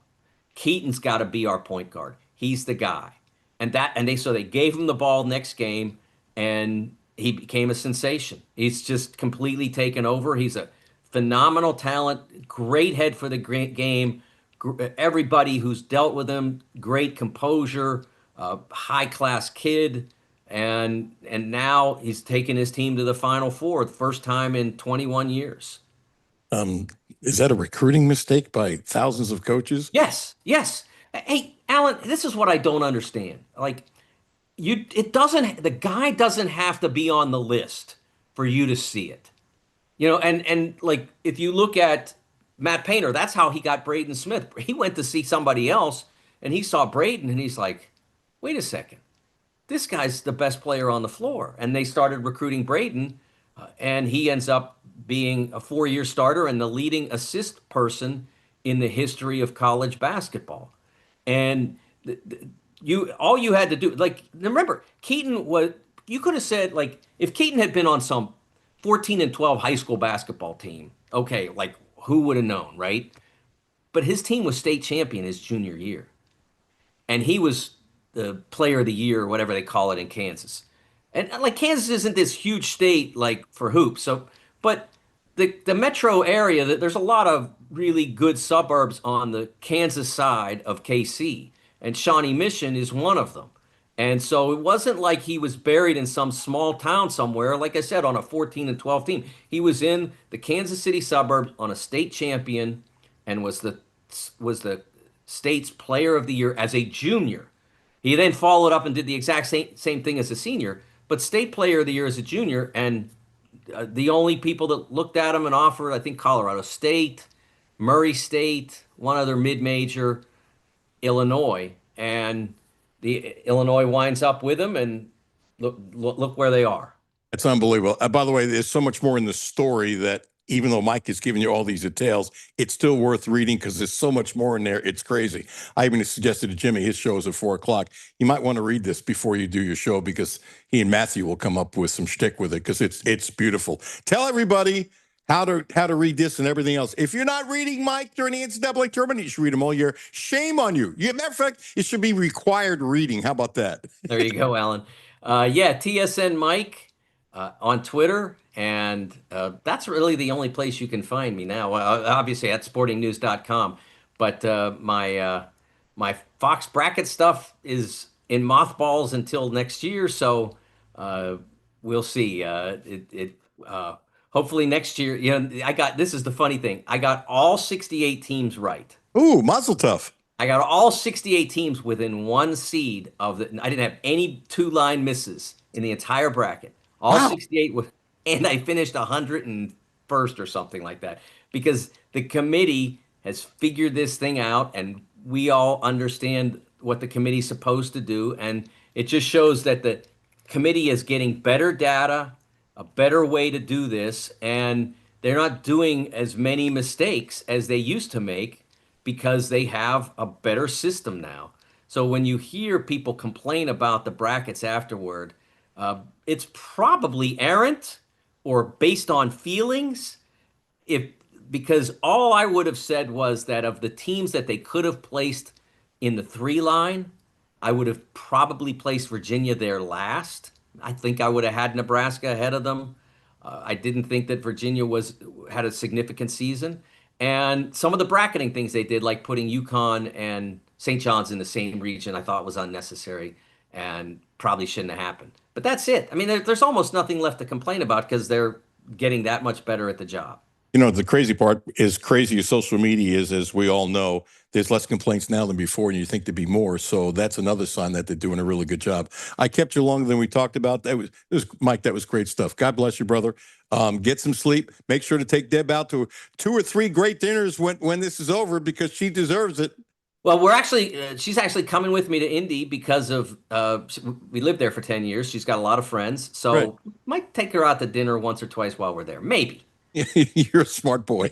I: Keaton's got to be our point guard. He's the guy. So they gave him the ball next game, and he became a sensation. He's just completely taken over. He's a phenomenal talent, great head for the game. Everybody who's dealt with him, great composure, high-class kid. And now he's taken his team to the Final Four, the first time in 21 years.
D: Is that a recruiting mistake by thousands of coaches?
I: Yes. Hey, Alan, this is what I don't understand. Like, the guy doesn't have to be on the list for you to see it. And like, if you look at Matt Painter, that's how he got Braden Smith. He went to see somebody else, and he saw Braden, and he's like, wait a second. This guy's the best player on the floor. And they started recruiting Braden, and he ends up being a 4-year starter and the leading assist person in the history of college basketball. And all you had to do, like, remember, you could have said, like, if Keaton had been on some 14-12 high school basketball team, okay, like, who would have known, right? But his team was state champion his junior year. And he was the player of the year, or whatever they call it in Kansas. And like, Kansas isn't this huge state like for hoops. But the metro area, there's a lot of really good suburbs on the Kansas side of KC, and Shawnee Mission is one of them. And so it wasn't like he was buried in some small town somewhere. Like I said, on a 14-12 team, he was in the Kansas City suburbs on a state champion, and was the state's player of the year as a junior. He then followed up and did the exact same thing as a senior, but state player of the year as a junior. And the only people that looked at him and offered, I think, Colorado State, Murray State, one other mid-major, Illinois. And the Illinois winds up with him, and look where they are.
D: It's unbelievable. By the way, there's so much more in the story that even though Mike has given you all these details, it's still worth reading because there's so much more in there. It's crazy. I even suggested to Jimmy, his show is at 4:00. You might want to read this before you do your show, because he and Matthew will come up with some shtick with it, because it's beautiful. Tell everybody how to read this and everything else. If you're not reading Mike during the NCAA tournament, you should read them all year. Shame on you. Matter of fact, it should be required reading. How about that?
I: There you go, Alan. TSN Mike on Twitter. And that's really the only place you can find me now. Obviously at sportingnews.com. But my Fox bracket stuff is in mothballs until next year. So we'll see. Hopefully next year, this is the funny thing. I got all 68 teams right.
D: Ooh, mazel tov.
I: I got all 68 teams within one seed I didn't have any 2-line misses in the entire bracket. All 68 with. And I finished 101st or something like that, because the committee has figured this thing out, and we all understand what the committee's supposed to do. And it just shows that the committee is getting better data, a better way to do this, and they're not doing as many mistakes as they used to make because they have a better system now. So when you hear people complain about the brackets afterward, it's probably errant or based on feelings. If Because all I would have said was that of the teams that they could have placed in the 3 line, I would have probably placed Virginia there last. I think I would have had Nebraska ahead of them. I didn't think that Virginia had a significant season. And some of the bracketing things they did, like putting UConn and St. John's in the same region, I thought was unnecessary and probably shouldn't have happened. But that's it. I mean, there's almost nothing left to complain about because they're getting that much better at the job.
D: You know, the crazy part is crazy as social media is, as we all know, there's less complaints now than before, and you think there'd be more. So that's another sign that they're doing a really good job. I kept you longer than we talked about. It was Mike, that was great stuff. God bless you, brother. Get some sleep. Make sure to take Deb out to 2 or 3 great dinners when this is over, because she deserves it.
I: Well, she's actually coming with me to Indy because of, we lived there for 10 years. She's got a lot of friends. So
D: Right.
I: Might take her out to dinner once or twice while we're there. Maybe.
D: You're a smart boy.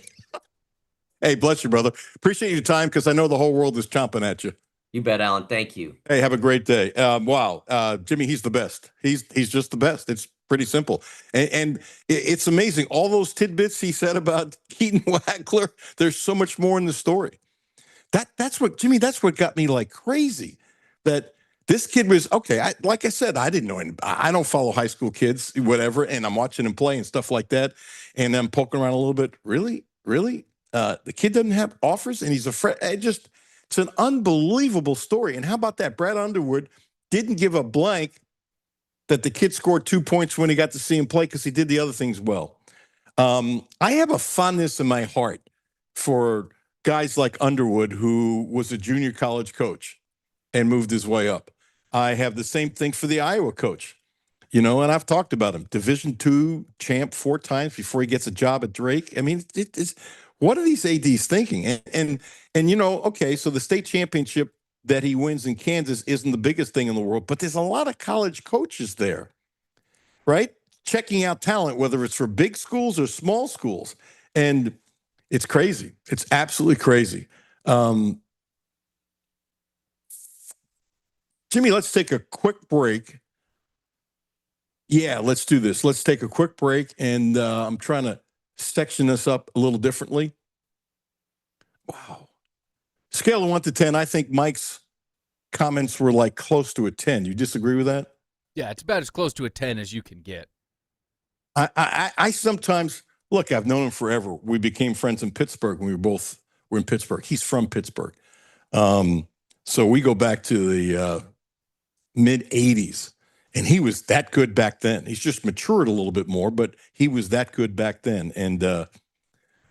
D: Hey, bless you, brother. Appreciate your time, because I know the whole world is chomping at you.
I: You bet, Alan. Thank you.
D: Hey, have a great day. Wow. Jimmy, he's the best. He's just the best. It's pretty simple. And it's amazing. All those tidbits he said about Katon Waggler, there's so much more in the story. That's what, Jimmy, that's what got me like crazy. That this kid was, okay, like I said, I didn't know him. I don't follow high school kids, whatever, and I'm watching him play and stuff like that. And I'm poking around a little bit. Really? The kid doesn't have offers, and he's a friend. It's an unbelievable story. And how about that? Brad Underwood didn't give a blank that the kid scored 2 points when he got to see him play, because he did the other things well. I have a fondness in my heart for guys like Underwood, who was a junior college coach and moved his way up. I have the same thing for the Iowa coach, and I've talked about him. Division II champ 4 times before he gets a job at Drake. I mean, what are these ADs thinking? And okay, so the state championship that he wins in Kansas isn't the biggest thing in the world, but there's a lot of college coaches there, right? Checking out talent, whether it's for big schools or small schools. And it's crazy. It's absolutely crazy. Jimmy, let's take a quick break. Yeah, let's do this. Let's take a quick break, and I'm trying to section this up a little differently. Wow. Scale of 1 to 10, I think Mike's comments were like close to a 10. You disagree with that?
E: Yeah, it's about as close to a 10 as you can get.
D: I sometimes, look, I've known him forever. We became friends in Pittsburgh when we were in Pittsburgh. He's from Pittsburgh. So we go back to the mid-'80s, and he was that good back then. He's just matured a little bit more, but he was that good back then. And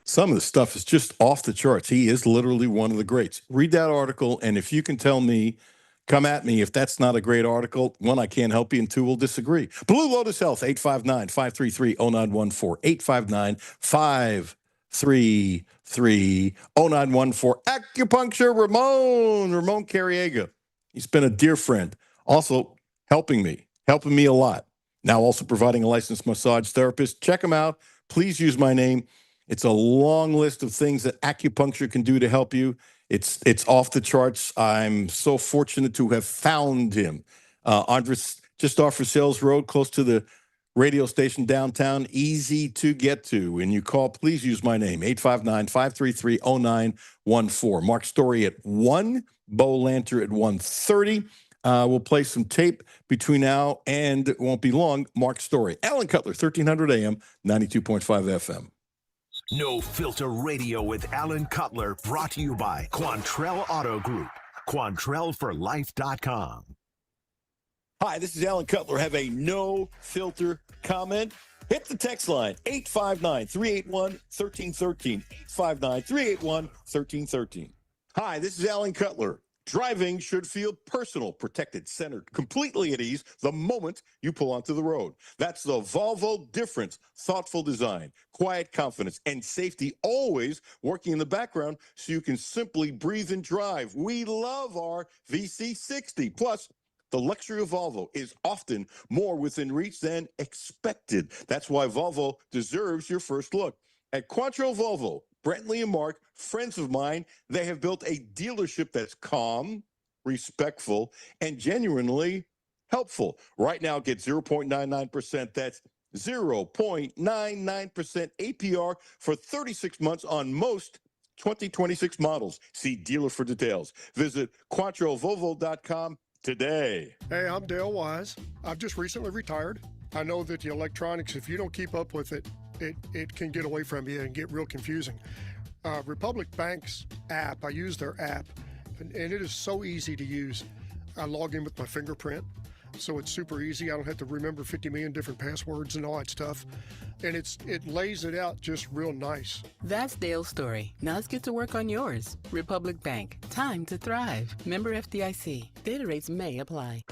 D: some of the stuff is just off the charts. He is literally one of the greats. Read that article, and if you can tell me, come at me if that's not a great article. 1, I can't help you, and 2, we'll disagree. Blue Lotus Health, 859-533-0914, 859-533-0914. Acupuncture, Ramon Carriega. He's been a dear friend. Also helping me a lot. Now also providing a licensed massage therapist. Check him out. Please use my name. It's a long list of things that acupuncture can do to help you. It's off the charts. I'm so fortunate to have found him. Andres, just off Sales Road, close to the radio station downtown, easy to get to. When you call, please use my name, 859-533-0914. Mark Story at 1, Bo Lanter at 1:30. We'll play some tape between now and it won't be long. Mark Story. Alan Cutler, 1300 AM, 92.5 FM.
C: No Filter Radio with Alan Cutler, brought to you by Quantrell Auto Group. QuantrellForLife.com.
D: Hi, this is Alan Cutler. Have a no filter comment? Hit the text line, 859-381-1313. 859-381-1313. Hi, this is Alan Cutler. Driving should feel personal, protected, centered, completely at ease the moment you pull onto the road. That's the Volvo difference. Thoughtful design, quiet confidence, and safety always working in the background so you can simply breathe and drive. We love our VC60. Plus, the luxury of Volvo is often more within reach than expected. That's why Volvo deserves your first look. At Quattro Volvo, Brentley and Mark, friends of mine, they have built a dealership that's calm, respectful, and genuinely helpful. Right now, get 0.99%. That's 0.99% APR for 36 months on most 2026 models. See dealer for details. Visit QuattroVolvo.com today.
F: Hey, I'm Dale Wise. I've just recently retired. I know that the electronics, if you don't keep up with it, it can get away from you and get real confusing. Republic Bank's app, I use their app, and it is so easy to use. I log in with my fingerprint, so it's super easy. I don't have to remember 50 million different passwords and all that stuff. And it lays it out just real nice.
G: That's Dale's story. Now let's get to work on yours. Republic Bank. Time to thrive. Member FDIC. Data rates may apply.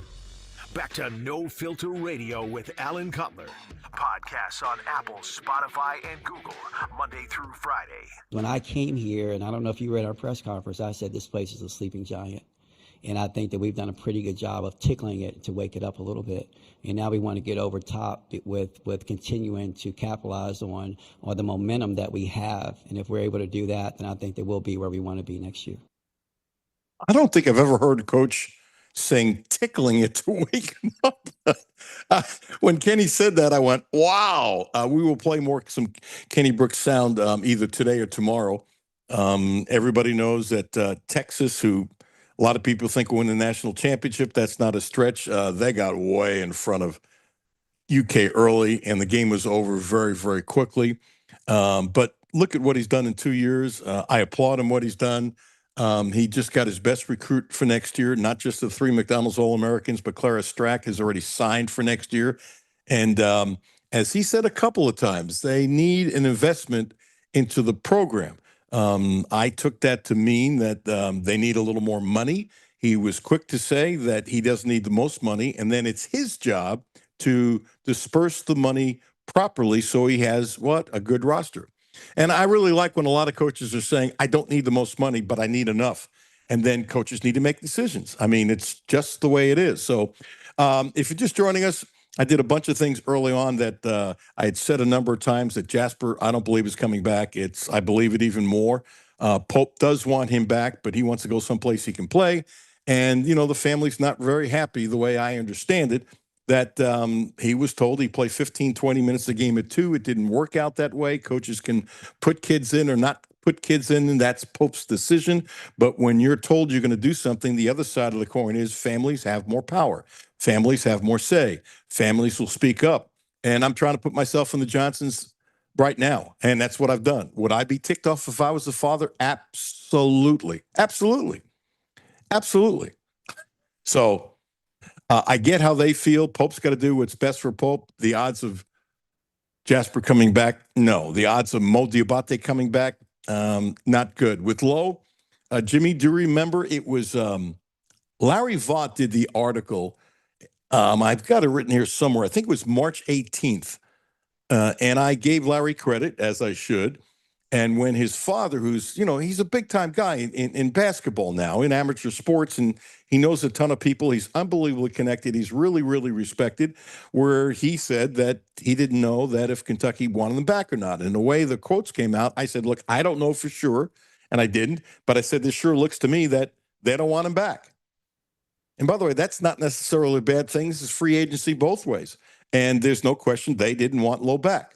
C: Back to No Filter Radio with Alan Cutler. Podcasts on Apple, Spotify, and Google, Monday through Friday.
J: When I came here, and I don't know if you read our press conference, I said this place is a sleeping giant. And I think that we've done a pretty good job of tickling it to wake it up a little bit. And now we want to get over top with continuing to capitalize on the momentum that we have. And if we're able to do that, then I think that we'll be where we want to be next year.
D: I don't think I've ever heard a coach saying tickling it to wake him up. When Kenny said that, I went, wow. We will play some Kenny Brooks sound either today or tomorrow. Everybody knows that Texas, who a lot of people think will win the national championship, that's not a stretch. They got way in front of UK early, and the game was over very, very quickly. But look at what he's done in 2 years. I applaud him what he's done. He just got his best recruit for next year, not just the 3 McDonald's All-Americans, but Clara Strack has already signed for next year. And as he said a couple of times, they need an investment into the program. I took that to mean that they need a little more money. He was quick to say that he doesn't need the most money, and then it's his job to disperse the money properly so he has, a good roster. And I really like when a lot of coaches are saying, I don't need the most money, but I need enough. And then coaches need to make decisions. I mean, it's just the way it is. So if you're just joining us, I did a bunch of things early on that I had said a number of times that Jasper, I don't believe is coming back. I believe it even more. Pope does want him back, but he wants to go someplace he can play. And, the family's not very happy, the way I understand it, that he was told he'd play 15, 20 minutes a game at 2. It didn't work out that way. Coaches can put kids in or not put kids in, and that's Pope's decision. But when you're told you're going to do something, the other side of the coin is families have more power. Families have more say. Families will speak up. And I'm trying to put myself in the Johnsons right now, and that's what I've done. Would I be ticked off if I was the father? Absolutely. Absolutely. Absolutely. So I get how they feel. Pope's got to do what's best for Pope. The odds of Jasper coming back, no. The odds of Mo Diabate coming back, not good. With Lowe, Jimmy, do you remember it was Larry Vaught did the article. I've got it written here somewhere. I think it was March 18th. And I gave Larry credit, as I should. And when his father, who's, he's a big-time guy in basketball now, in amateur sports, and he knows a ton of people. He's unbelievably connected. He's really, really respected, where he said that he didn't know that if Kentucky wanted him back or not. And the way the quotes came out, I said, look, I don't know for sure, and I didn't, but I said, this sure looks to me that they don't want him back. And by the way, that's not necessarily a bad thing. This is free agency both ways. And there's no question they didn't want Lowe back.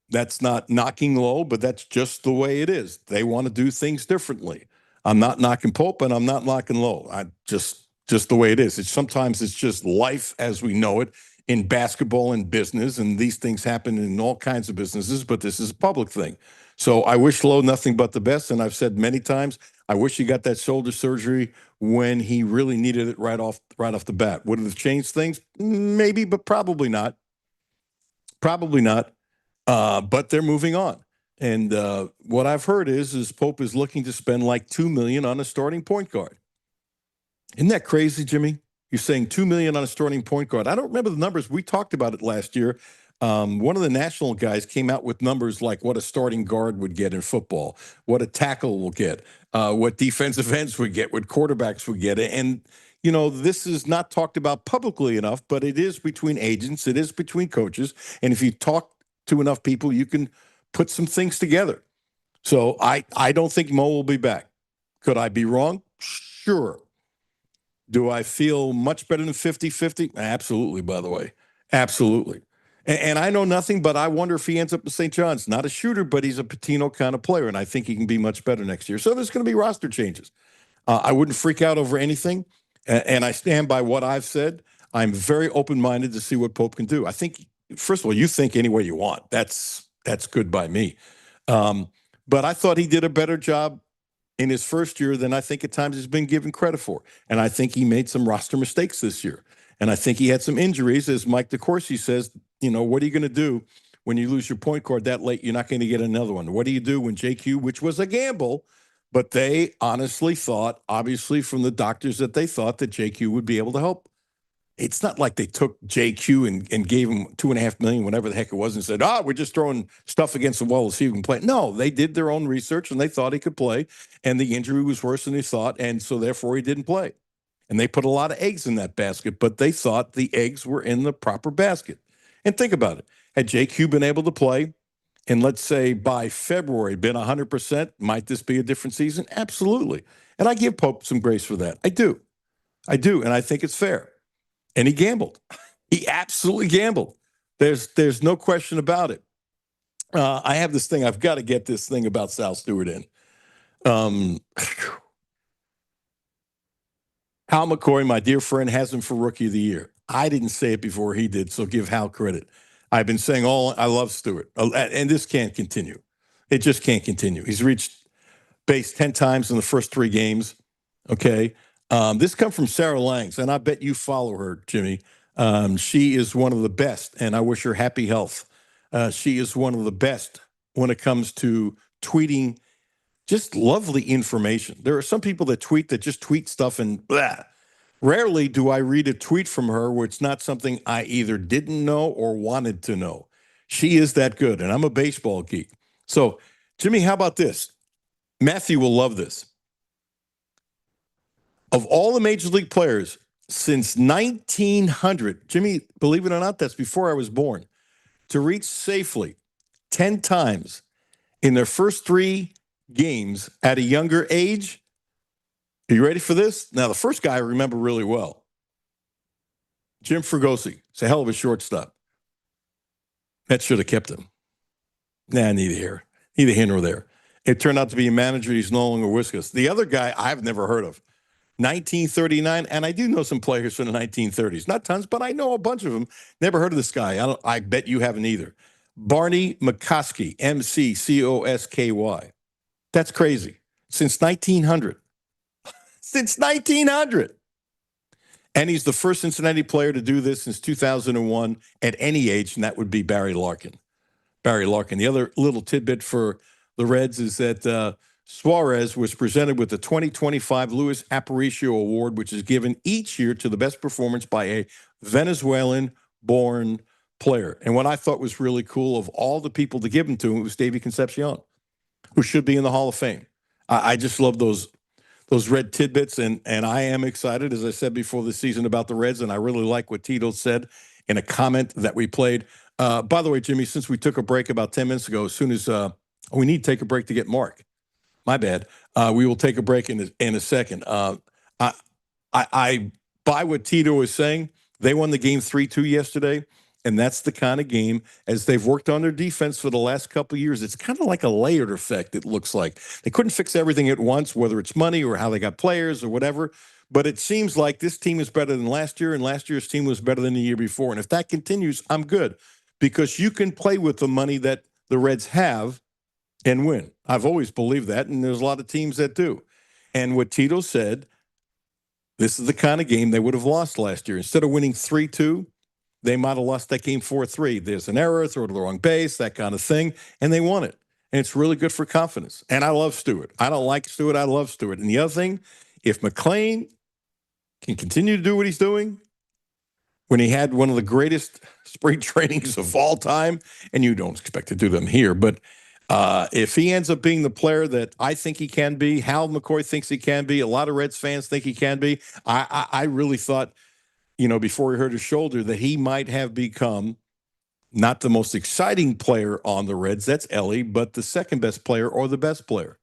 D: That's not knocking Lowe, but that's just the way it is. They want to do things differently. I'm not knocking Pope, and I'm not knocking Lowe. I just the way it is. Sometimes it's just life as we know it in basketball and business, and these things happen in all kinds of businesses, but this is a public thing. So I wish Lowe nothing but the best, and I've said many times, I wish he got that shoulder surgery when he really needed it right off the bat. Would it have changed things? Maybe, but probably not. Probably not. But they're moving on. And what I've heard is Pope is looking to spend like $2 million on a starting point guard. Isn't that crazy, Jimmy? You're saying $2 million on a starting point guard. I don't remember the numbers. We talked about it last year. One of the national guys came out with numbers like what a starting guard would get in football, what a tackle will get, what defensive ends would get, what quarterbacks would get. And, this is not talked about publicly enough, but it is between agents, it is between coaches. And if you talk to enough people, you can put some things together. So I don't think Mo will be back. Could I be wrong? Sure. Do I feel much better than 50-50? Absolutely, by the way. Absolutely. And I know nothing, but I wonder if he ends up in St. John's. Not a shooter, but he's a Patino kind of player, and I think he can be much better next year. So there's going to be roster changes. I wouldn't freak out over anything, and I stand by what I've said. I'm very open-minded to see what Pope can do. I think, first of all, you think any way you want. That's good by me. But I thought he did a better job in his first year than I think at times he's been given credit for. And I think he made some roster mistakes this year. And I think he had some injuries, as Mike DeCourcy says. What are you going to do when you lose your point guard that late? You're not going to get another one. What do you do when JQ, which was a gamble, but they honestly thought, obviously from the doctors, that they thought that JQ would be able to help. It's not like they took JQ and gave him $2.5 million, whatever the heck it was, and said, we're just throwing stuff against the wall to see who can play. No, they did their own research, and they thought he could play, and the injury was worse than they thought, and so therefore he didn't play. And they put a lot of eggs in that basket, but they thought the eggs were in the proper basket. And think about it. Had JQ been able to play, and let's say by February been 100%, might this be a different season? Absolutely. And I give Pope some grace for that. I do, and I think it's fair. And he gambled. He absolutely gambled. There's no question about it. I have this thing. I've got to get this thing about Sal Stewart in. Hal McCoy, my dear friend, has him for Rookie of the Year. I didn't say it before he did, so give Hal credit. I've been saying I love Stewart, and this can't continue. It just can't continue. He's reached base 10 times in the first 3 games, okay? This comes from Sarah Langs, and I bet you follow her, Jimmy. She is one of the best, and I wish her happy health. She is one of the best when it comes to tweeting just lovely information. There are some people that just tweet stuff and blah. Rarely do I read a tweet from her where it's not something I either didn't know or wanted to know. She is that good, and I'm a baseball geek. So, Jimmy, how about this? Matthew will love this. Of all the major league players since 1900, Jimmy, believe it or not, that's before I was born, to reach safely 10 times in their first 3 games at a younger age. Are you ready for this? Now, the first guy I remember really well, Jim Fregosi. It's a hell of a shortstop. That should have kept him. Neither here nor there. It turned out to be a manager. He's no longer with us. The other guy I've never heard of, 1939, and I do know some players from the 1930s. Not tons, but I know a bunch of them. Never heard of this guy. I bet you haven't either. Barney McCoskey, M-C-C-O-S-K-Y. That's crazy. Since 1900. Since 1900. And he's the first Cincinnati player to do this since 2001 at any age, and that would be Barry Larkin. The other little tidbit for the Reds is that Suarez was presented with the 2025 Luis Aparicio Award, which is given each year to the best performance by a Venezuelan-born player. And what I thought was really cool, of all the people to give him to, it was Davey Concepcion, who should be in the Hall of Fame. I just love those Red tidbits, and I am excited, as I said before the season, about the Reds, and I really like what Tito said in a comment that we played. By the way, Jimmy, since we took a break about 10 minutes ago, as soon as we need to take a break to get Mark. My bad. We will take a break in a second. I buy what Tito is saying. They won the game 3-2 yesterday, and that's the kind of game, as they've worked on their defense for the last couple of years. It's kind of like a layered effect, it looks like. They couldn't fix everything at once, whether it's money or how they got players or whatever, but it seems like this team is better than last year, and last year's team was better than the year before. And if that continues, I'm good, because you can play with the money that the Reds have and win. I've always believed that, and there's a lot of teams that do. And what Tito said, this is the kind of game they would have lost last year. Instead of winning 3-2, they might have lost that game 4-3. There's an error, throw to the wrong base, that kind of thing, and they won it. And it's really good for confidence. And I love Stewart. I don't like Stewart. I love Stewart. And the other thing, if McClain can continue to do what he's doing, when he had one of the greatest spring trainings of all time, and you don't expect to do them here, but If he ends up being the player that I think he can be, Hal McCoy thinks he can be, a lot of Reds fans think he can be. I really thought, before he hurt his shoulder, that he might have become not the most exciting player on the Reds. That's Ellie, but the second best player or the best player.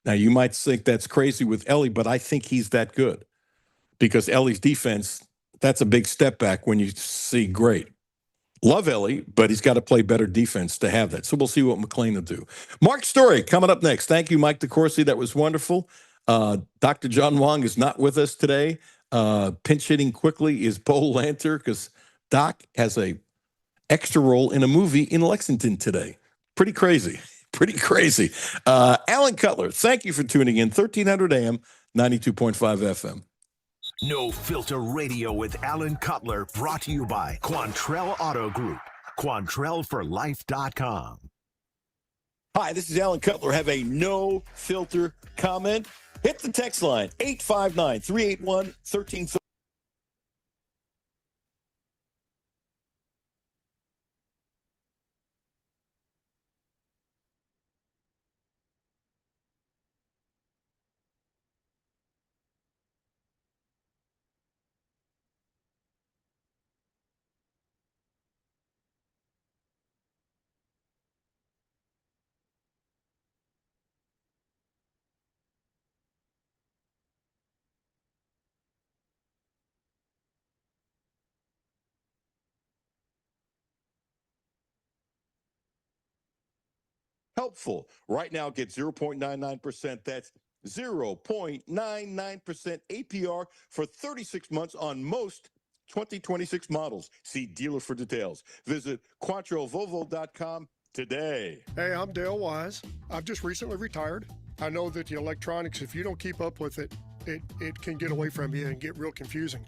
D: Now, you might think that's crazy with Ellie, but I think he's that good because Ellie's defense, that's a big step back when you see great. Love Ellie, but he's got to play better defense to have that. So we'll see what McLean will do. Mark Story coming up next. Thank you, Mike DeCourcy. That was wonderful. Dr. John Wong is not with us today. Pinch hitting quickly is Bo Lanter because Doc has a extra role in a movie in Lexington today. Pretty crazy. Pretty crazy. Alan Cutler, thank you for tuning in. 1300 AM, 92.5 FM.
C: No Filter Radio with Alan Cutler, brought to you by Quantrell Auto Group. QuantrellForLife.com.
D: Hi, this is Alan Cutler. Have a no filter comment? Hit the text line, 859-381-1330. Helpful. Right now, get 0.99%. That's 0.99% APR for 36 months on most 2026 models. See dealer for details. Visit QuantrellVolvo.com today.
F: Hey, I'm Dale Wise. I've just recently retired. I know that the electronics, if you don't keep up with it, it can get away from you and get real confusing.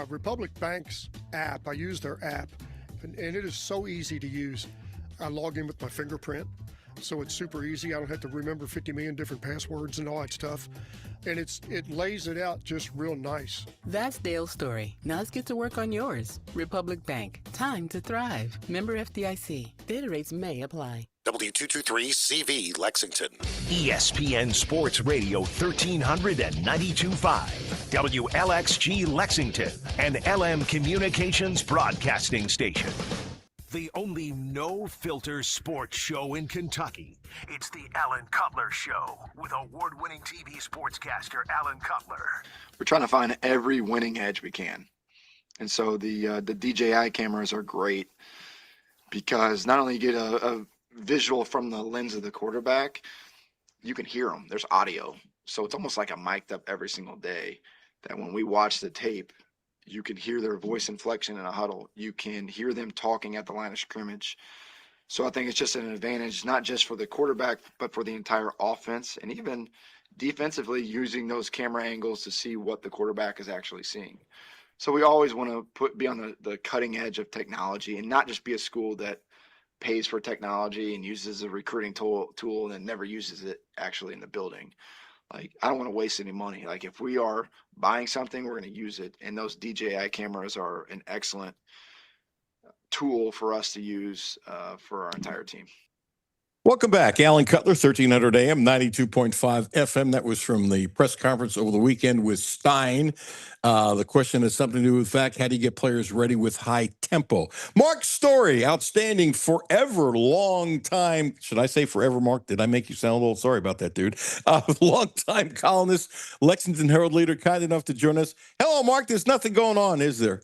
F: Republic Bank's app, I use their app, and it is so easy to use. I log in with my fingerprint, so it's super easy. I don't have to remember 50 million different passwords and all that stuff. And it lays it out just real nice.
G: That's Dale's story. Now let's get to work on yours. Republic Bank. Time to thrive. Member FDIC. Data rates may apply.
C: W223CV Lexington. ESPN Sports Radio 1392.5. WLXG Lexington. And LM Communications Broadcasting Station. The only no-filter sports show in Kentucky. It's the Alan Cutler Show with award-winning TV sportscaster Alan Cutler.
K: We're trying to find every winning edge we can. And so the DJI cameras are great because not only you get a visual from the lens of the quarterback, you can hear them. There's audio. So it's almost like I'm mic'd up every single day that when we watch the tape, you can hear their voice inflection in a huddle. You can hear them talking at the line of scrimmage. So I think it's just an advantage, not just for the quarterback, but for the entire offense and even defensively using those camera angles to see what the quarterback is actually seeing. So we always want to be on the cutting edge of technology and not just be a school that pays for technology and uses a recruiting tool and then never uses it actually in the building. Like, I don't want to waste any money. Like, if we are buying something, we're going to use it. And those DJI cameras are an excellent tool for us to use for our entire team.
D: Welcome back. Alan Cutler, 1300 AM, 92.5 FM. That was from the press conference over the weekend with Stein. The question has something to do with the fact, how do you get players ready with high tempo? Mark Story, outstanding forever, long time. Should I say forever, Mark? Did I make you sound a little sorry about that, dude? Long time columnist, Lexington Herald leader, kind enough to join us. Hello, Mark. There's nothing going on, is there?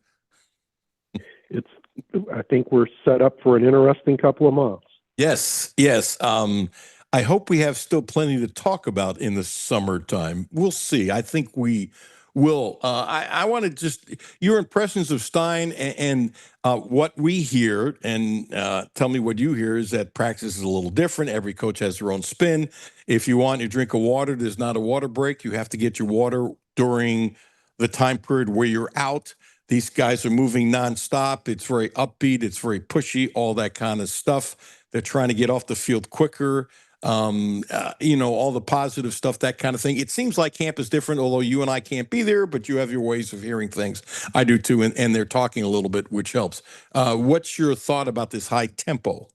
L: I think we're set up for an interesting couple of months.
D: Yes. I hope we have still plenty to talk about in the summertime. We'll see. I think we will. I want to just your impressions of Stein and what we hear, and tell me what you hear. Is that practice is a little different. Every coach has their own spin. If you want your drink of water, there's not a water break. You have to get your water during the time period where you're out. These guys are moving nonstop. It's very upbeat. It's very pushy, all that kind of stuff. They're trying to get off the field quicker, all the positive stuff, that kind of thing. It seems like camp is different, although you and I can't be there, but you have your ways of hearing things. I do too, and they're talking a little bit, which helps. What's your thought about this high tempo?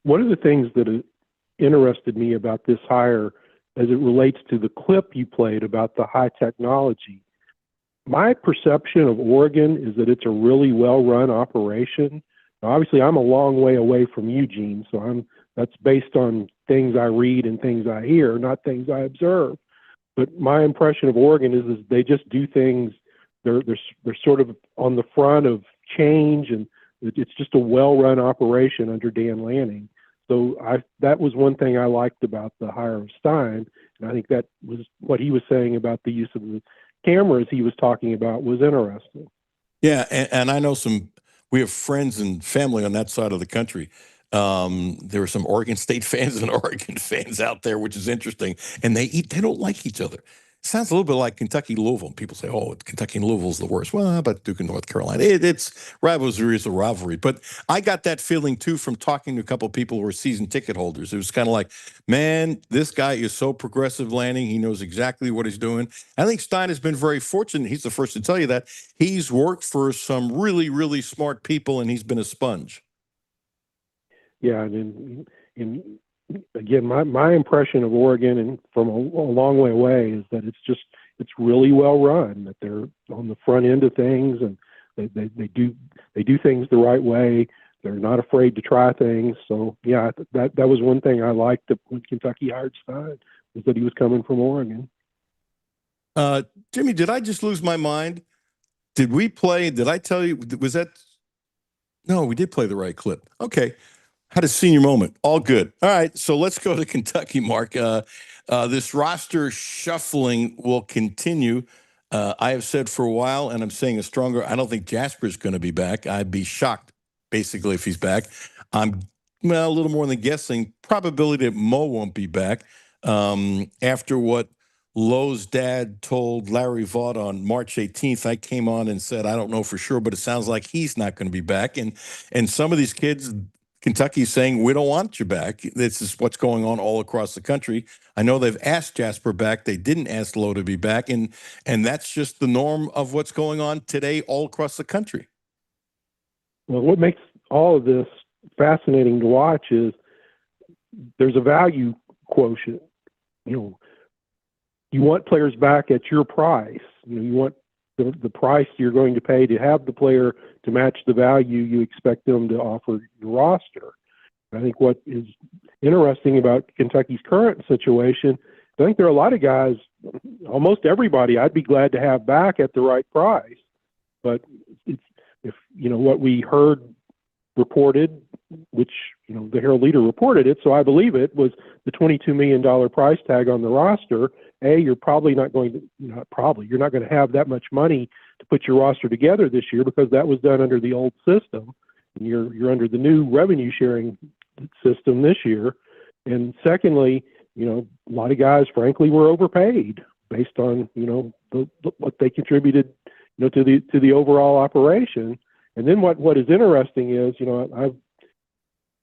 L: one of the things that interested me about this hire as it relates to the clip you played about the high technology. My perception of Oregon is that it's a really well-run operation. Now, obviously, I'm a long way away from Eugene, so that's based on things I read and things I hear, not things I observe. But my impression of Oregon is they just do things. They're sort of on the front of change, and it's just a well-run operation under Dan Lanning. So that was one thing I liked about the hire of Stein, and I think that was what he was saying about the use of the cameras he was talking about was interesting.
D: Yeah, and I know we have friends and family on that side of the country. There are some Oregon State fans and Oregon fans out there, which is interesting, and they don't like each other. Sounds a little bit like Kentucky Louisville. People say, "Oh, Kentucky and Louisville's the worst." Well, how about Duke and North Carolina? It's rivalry is a rivalry. But I got that feeling too from talking to a couple of people who are season ticket holders. It was kind of like, man, this guy is so progressive, Lanning. He knows exactly what he's doing. I think Stein has been very fortunate. He's the first to tell you that he's worked for some really, really smart people, and he's been a sponge.
L: Yeah, and again, my impression of Oregon, and from a long way away, is that it's really well run. That they're on the front end of things, and they do things the right way. They're not afraid to try things. So yeah, that was one thing I liked when Kentucky hired Stein, was that he was coming from Oregon.
D: Jimmy, did I just lose my mind? Did I tell you? Was that? No, we did play the right clip. Okay. Had a senior moment. All good. All right, so let's go to Kentucky, Mark. This roster shuffling will continue. I have said for a while, and I'm saying it stronger, I don't think Jasper's going to be back. I'd be shocked, basically, if he's back. I'm a little more than guessing. Probability that Mo won't be back after what Lowe's dad told Larry Vaught on March 18th. I came on and said, I don't know for sure, but it sounds like he's not going to be back. And some of these kids, Kentucky's saying, we don't want you back. This is what's going on all across the country. I know they've asked Jasper back. They didn't ask Lowe to be back. And that's just the norm of what's going on today all across the country.
L: Well, what makes all of this fascinating to watch is there's a value quotient. You want players back at your price. You want the price you're going to pay to have the player to match the value you expect them to offer your roster. I think what is interesting about Kentucky's current situation, I think there are a lot of guys, almost everybody, I'd be glad to have back at the right price. But if what we heard reported, which the Herald Leader reported it, so I believe it, was the $22 million price tag on the roster. You're probably not going to, you're not going to have that much money to put your roster together this year because that was done under the old system. And you're under the new revenue sharing system this year. And secondly, a lot of guys, frankly, were overpaid based on, what they contributed, to the overall operation. And then what is interesting is, I've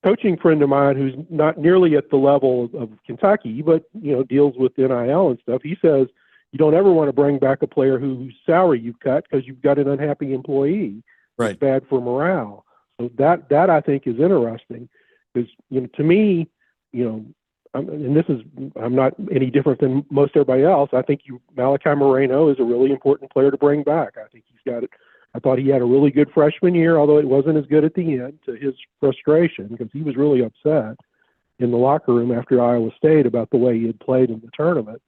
L: coaching friend of mine who's not nearly at the level of Kentucky, but, deals with NIL and stuff. He says you don't ever want to bring back a player whose salary you've cut because you've got an unhappy employee.
D: Right.
L: It's bad for morale. So that I think is interesting because, to me, I'm not any different than most everybody else. I think Malachi Moreno is a really important player to bring back. I think he's got it. I thought he had a really good freshman year, although it wasn't as good at the end, to his frustration, because he was really upset in the locker room after Iowa State about the way he had played in the tournament.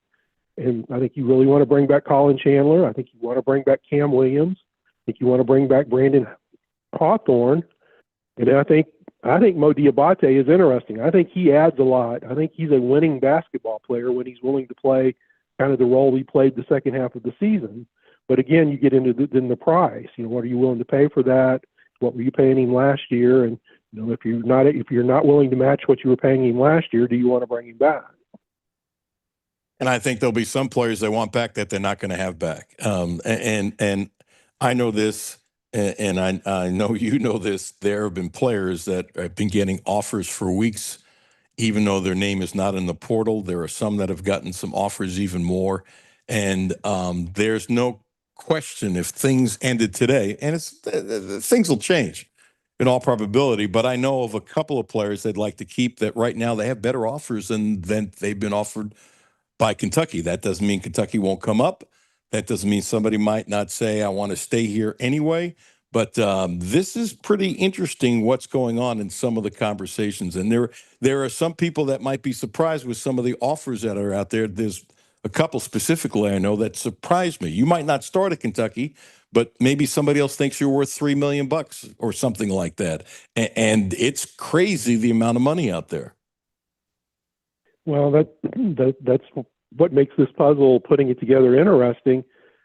L: And I think you really want to bring back Colin Chandler. I think you want to bring back Cam Williams. I think you want to bring back Brandon Hawthorne. And I think Mo Diabate is interesting. I think he adds a lot. I think he's a winning basketball player when he's willing to play kind of the role he played the second half of the season. But again, you get into the price. What are you willing to pay for that? What were you paying him last year? And if you're not willing to match what you were paying him last year, do you want to bring him back?
D: And I think there'll be some players they want back that they're not going to have back. And I know this, and I know you know this. There have been players that have been getting offers for weeks, even though their name is not in the portal. There are some that have gotten some offers even more. And there's no question if things ended today, and things will change. in all probability. But I know of a couple of players they'd like to keep that right now they have better offers than they've been offered by Kentucky. That doesn't mean Kentucky won't come up. That doesn't mean somebody might not say, I want to stay here anyway. But this is pretty interesting what's going on in some of the conversations. And there are some people that might be surprised with some of the offers that are out there. There's a couple specifically I know that surprised me. You might not start at Kentucky, but maybe somebody else thinks you're worth $3 million or something like that. And it's crazy the amount of money out there.
L: Well, that's what makes this puzzle, putting it together, interesting.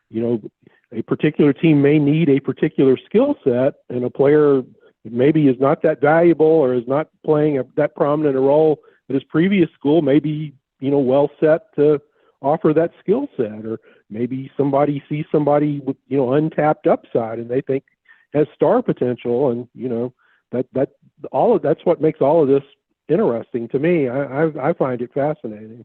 L: You know, a particular team may need a particular skill set, and a player maybe is not that valuable or is not playing that prominent a role at his previous school, may be, you know, well set to offer that skill set. Or maybe somebody sees somebody with, you know, untapped upside and they think has star potential. And, you know, that's what makes all of this interesting to me. I find it fascinating.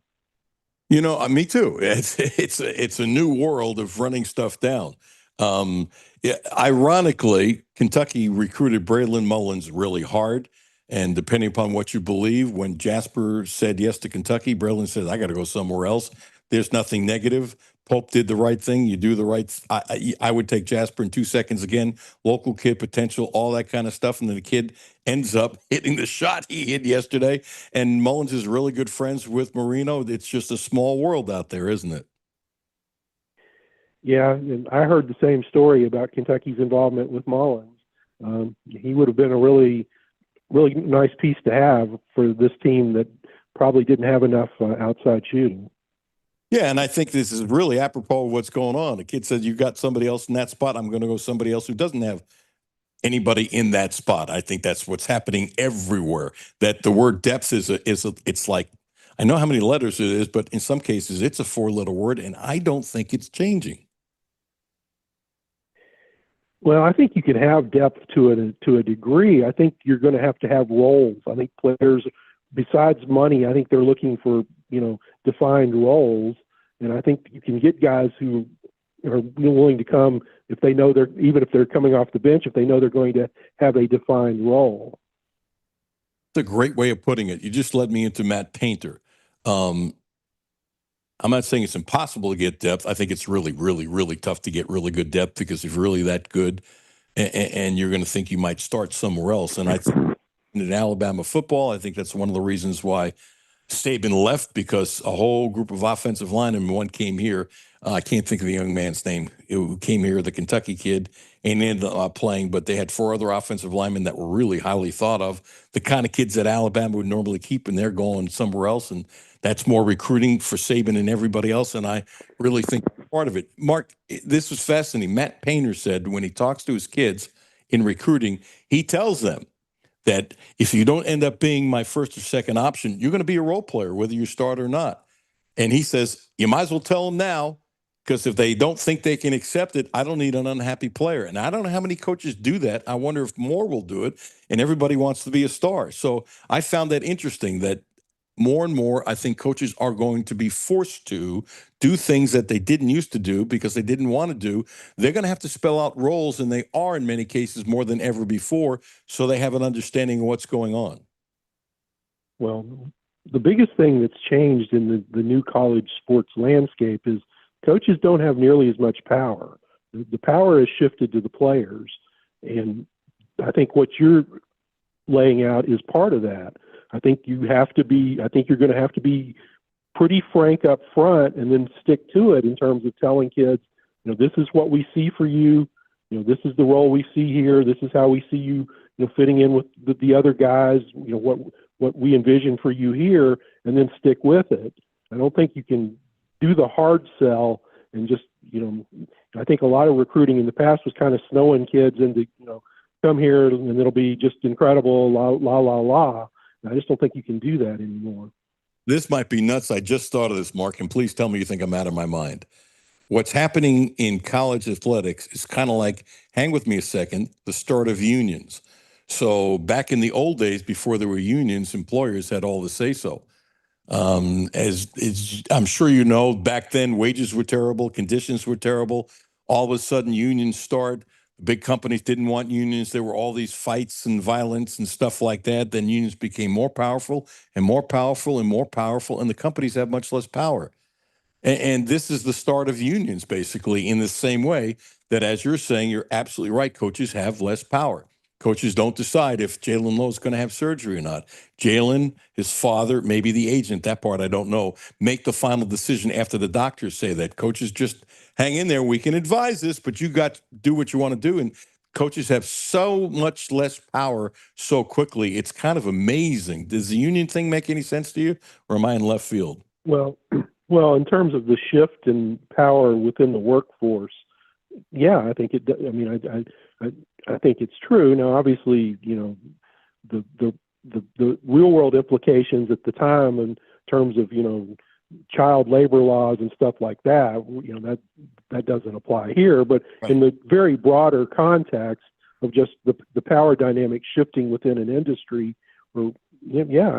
D: You know, me too. It's a new world of running stuff down. Yeah, ironically, Kentucky recruited Braylon Mullins really hard. And depending upon what you believe, when Jasper said yes to Kentucky, Braylon said, I got to go somewhere else. There's nothing negative. Pope did the right thing. You do the right. I would take Jasper in 2 seconds again. Local kid potential, all that kind of stuff. And then the kid ends up hitting the shot he hit yesterday. And Mullins is really good friends with Marino. It's just a small world out there, isn't it?
L: Yeah, and I heard the same story about Kentucky's involvement with Mullins. He would have been a really, really nice piece to have for this team that probably didn't have enough outside shooting.
D: Yeah, and I think this is really apropos of what's going on. The kid said, you got somebody else in that spot. I'm going to go somebody else who doesn't have anybody in that spot. I think that's what's happening everywhere. That the word depth it's like, I know how many letters it is, but in some cases it's a 4-letter word, and I don't think it's changing.
L: Well, I think you can have depth to a degree. I think you're going to have roles. I think players, besides money, I think they're looking for, you know, defined roles. And I think you can get guys who are willing to come if they know even if they're coming off the bench, if they know they're going to have a defined role.
D: It's a great way of putting it. You just led me into Matt Painter. I'm not saying it's impossible to get depth. I think it's really, really, really tough to get really good depth because if you're really that good and you're going to think you might start somewhere else. And I think in Alabama football, I think that's one of the reasons why Saban left, because a whole group of offensive linemen, one came here. I can't think of the young man's name. It came here, the Kentucky kid, and ended up playing, but they had 4 other offensive linemen that were really highly thought of, the kind of kids that Alabama would normally keep, and they're going somewhere else. And that's more recruiting for Saban and everybody else. And I really think part of it. Mark, this was fascinating. Matt Painter said when he talks to his kids in recruiting, he tells them that if you don't end up being my first or second option, you're going to be a role player, whether you start or not. And he says, you might as well tell them now, because if they don't think they can accept it, I don't need an unhappy player. And I don't know how many coaches do that. I wonder if more will do it, and everybody wants to be a star. So I found that interesting that more and more, I think coaches are going to be forced to do things that they didn't used to do because they didn't want to do. They're going to have to spell out roles, and they are in many cases more than ever before, so they have an understanding of what's going on.
L: Well, the biggest thing that's changed in the new college sports landscape is coaches don't have nearly as much power. The power has shifted to the players, and I think what you're laying out is part of that. I think you're going to have to be pretty frank up front and then stick to it in terms of telling kids, you know, this is what we see for you. You know, this is the role we see here. This is how we see you, you know, fitting in with the other guys, you know, what we envision for you here, and then stick with it. I don't think you can do the hard sell and just, you know, I think a lot of recruiting in the past was kind of snowing kids into, you know, come here and it'll be just incredible, la, la, la, la. I just don't think you can do that anymore.
D: This might be nuts. I just thought of this, Mark, and please tell me you think I'm out of my mind. What's happening in college athletics is kind of like, hang with me a second, the start of unions. So back in the old days, before there were unions, employers had all the say-so. As I'm sure you know, back then wages were terrible, conditions were terrible. All of a sudden, unions start. big companies didn't want unions. There were all these fights and violence and stuff like that. Then unions became more powerful and more powerful and more powerful, and the companies have much less power. And this is the start of unions, basically, in the same way that, as you're saying, you're absolutely right. Coaches have less power. Coaches don't decide if Jalen Lowe is going to have surgery or not. Jalen, his father, maybe the agent, that part I don't know, make the final decision after the doctors say that. Coaches just hang in there. We can advise this, but you got to do what you want to do. And coaches have so much less power so quickly. It's kind of amazing. Does the union thing make any sense to you, or am I in left field?
L: Well, in terms of the shift in power within the workforce, yeah, I think it. I mean, I think it's true. Now, obviously, the real world implications at the time in terms of child labor laws and stuff like that, that doesn't apply here. But in the very broader context of just the power dynamic shifting within an industry, I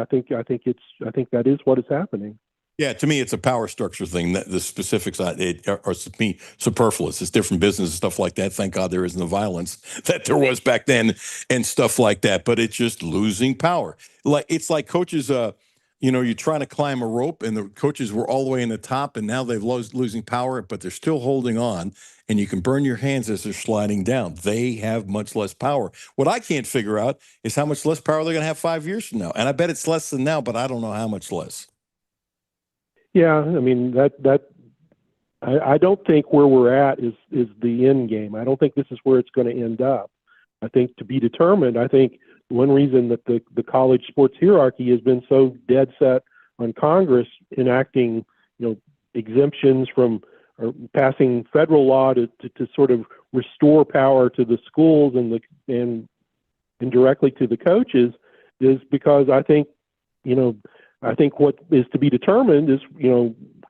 L: think that is what is happening.
D: Yeah, to me, it's a power structure thing. That the specifics are to me superfluous. It's different business and stuff like that. Thank God there isn't the violence that there was back then and stuff like that. But it's just losing power. It's like coaches. You're trying to climb a rope, and the coaches were all the way in the top, and now they've losing power, but they're still holding on. And you can burn your hands as they're sliding down. They have much less power. What I can't figure out is how much less power they're going to have 5 years from now. And I bet it's less than now, but I don't know how much less.
L: Yeah, I mean I don't think where we're at is the end game. I don't think this is where it's going to end up. I think to be determined. I think one reason that the college sports hierarchy has been so dead set on Congress enacting exemptions from or passing federal law to sort of restore power to the schools and directly to the coaches is because I think what is to be determined is,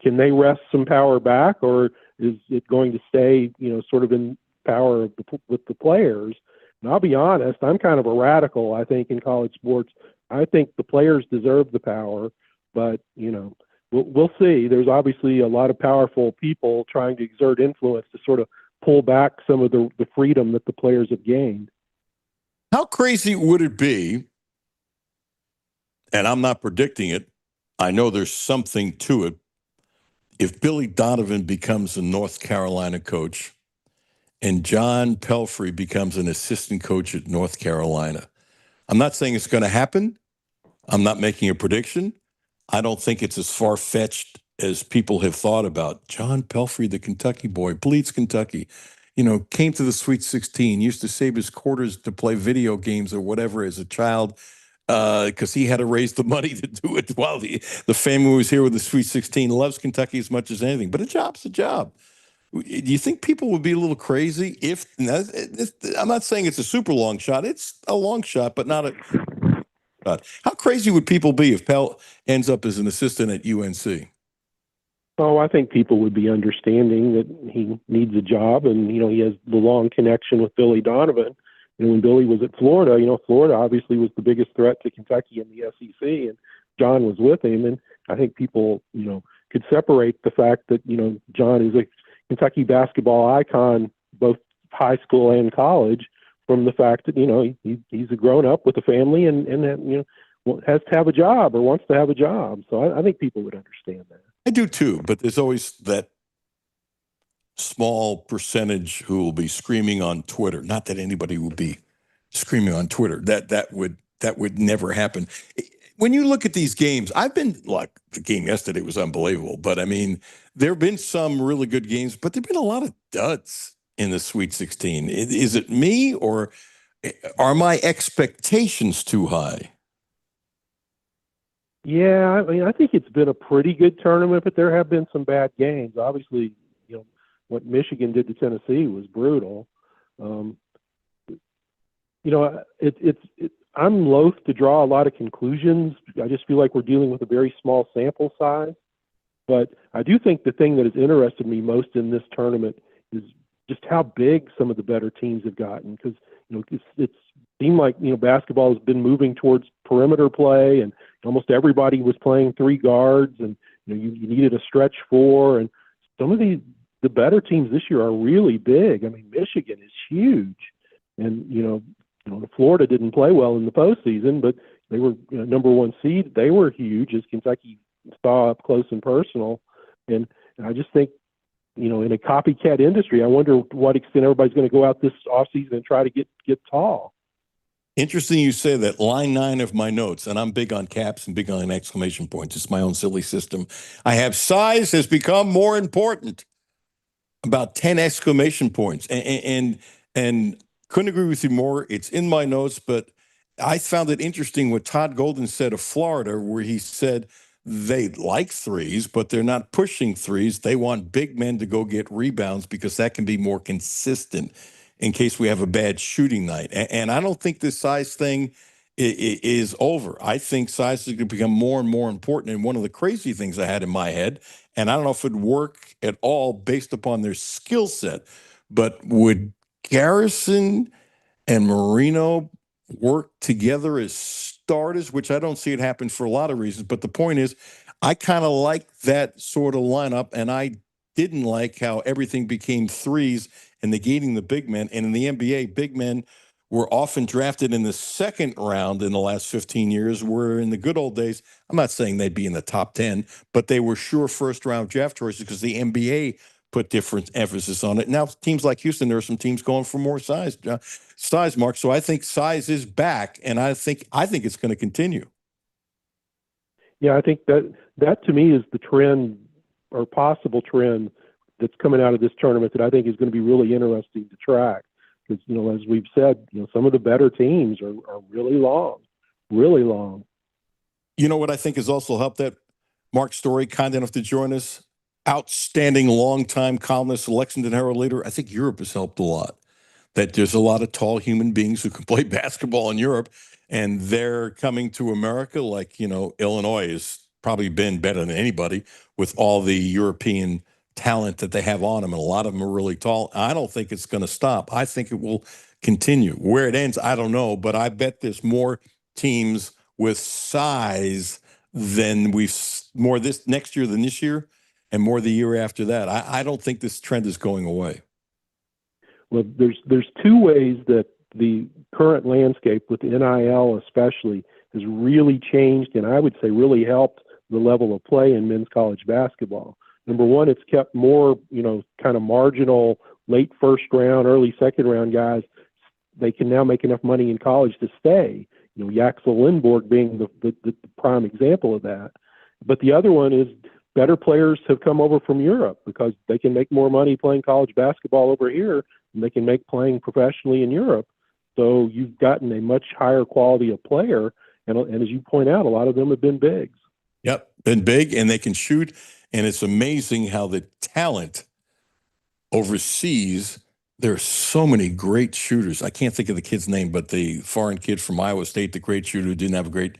L: can they wrest some power back, or is it going to stay, sort of in power with the players? And I'll be honest, I'm kind of a radical, I think, in college sports. I think the players deserve the power, but, we'll see. There's obviously a lot of powerful people trying to exert influence to sort of pull back some of the freedom that the players have gained.
D: How crazy would it be? And I'm not predicting it. I know there's something to it. If Billy Donovan becomes a North Carolina coach and John Pelfrey becomes an assistant coach at North Carolina, I'm not saying it's going to happen. I'm not making a prediction. I don't think it's as far-fetched as people have thought about. John Pelfrey, the Kentucky boy, bleeds Kentucky, came to the Sweet 16, used to save his quarters to play video games or whatever as a child, because he had to raise the money to do it while the family was here with the Sweet 16. Loves Kentucky as much as anything, but a job's a job. Do you think people would be a little crazy if I'm not saying it's a super long shot. It's a long shot, but not a shot. How crazy would people be if Pell ends up as an assistant at UNC?
L: Oh, I think people would be understanding that he needs a job, and he has the long connection with Billy Donovan. When Billy was at Florida, Florida obviously was the biggest threat to Kentucky in the SEC, and John was with him. And I think people, could separate the fact that, John is a Kentucky basketball icon, both high school and college, from the fact that, he's a grown up with a family and has to have a job or wants to have a job. So I think people would understand that.
D: I do too, but there's always that small percentage who will be screaming on Twitter. Not that anybody will be screaming on Twitter. That would never happen. When you look at these games, the game yesterday was unbelievable, but I mean, there have been some really good games, but there have been a lot of duds in the Sweet 16. Is it me, or are my expectations too high?
L: Yeah, I mean, I think it's been a pretty good tournament, but there have been some bad games. Obviously, what Michigan did to Tennessee was brutal. I'm loath to draw a lot of conclusions. I just feel like we're dealing with a very small sample size. But I do think the thing that has interested me most in this tournament is just how big some of the better teams have gotten. Because it's seemed like basketball has been moving towards perimeter play, and almost everybody was playing three guards, and you needed a stretch four, and some of the the better teams this year are really big. I mean, Michigan is huge, and Florida didn't play well in the postseason, but they were number one seed. They were huge, as Kentucky saw up close and personal. And I just think, in a copycat industry, I wonder to what extent everybody's going to go out this offseason and try to get tall.
D: Interesting you say that. Line 9 of my notes, and I'm big on caps and big on exclamation points. It's my own silly system. I have size has become more important. About 10 exclamation points. And couldn't agree with you more. It's in my notes, but I found it interesting what Todd Golden said of Florida, where he said they like threes, but they're not pushing threes. They want big men to go get rebounds because that can be more consistent in case we have a bad shooting night. And I don't think this size thing is over. I think size is going to become more and more important. And one of the crazy things I had in my head, and I don't know if it'd work at all based upon their skill set, but would Garrison and Marino work together as starters, which I don't see it happen for a lot of reasons. But the point is, I kind of like that sort of lineup, and I didn't like how everything became threes and negating the big men. And in the NBA, big men were often drafted in the second round in the last 15 years, where in the good old days, I'm not saying they'd be in the top 10, but they were sure first-round draft choices because the NBA put different emphasis on it. Now, teams like Houston, there are some teams going for more size, Mark. So I think size is back, and I think it's going to continue.
L: Yeah, I think that to me is the trend or possible trend that's coming out of this tournament that I think is going to be really interesting to track. Because, as we've said, some of the better teams are really long, really long.
D: You know what I think has also helped that? Mark Story, kind enough to join us. Outstanding longtime columnist, Lexington Herald leader. I think Europe has helped a lot. That there's a lot of tall human beings who can play basketball in Europe, and they're coming to America like, Illinois has probably been better than anybody with all the European talent that they have on them, and a lot of them are really tall. I don't think it's going to stop. I think it will continue. Where it ends, I don't know, but I bet there's more teams with size than more this next year than this year, and more the year after that. I don't think this trend is going away.
L: Well, there's two ways that the current landscape with NIL especially has really changed, and I would say really helped the level of play in men's college basketball. Number one, it's kept more, kind of marginal late first round, early second round guys. They can now make enough money in college to stay. Yaxel Lindborg being the prime example of that. But the other one is better players have come over from Europe because they can make more money playing college basketball over here than they can make playing professionally in Europe. So you've gotten a much higher quality of player. And as you point out, a lot of them have been bigs.
D: Yep, been big, and they can shoot. And it's amazing how the talent overseas, there are so many great shooters. I can't think of the kid's name, but the foreign kid from Iowa State, the great shooter who didn't have a great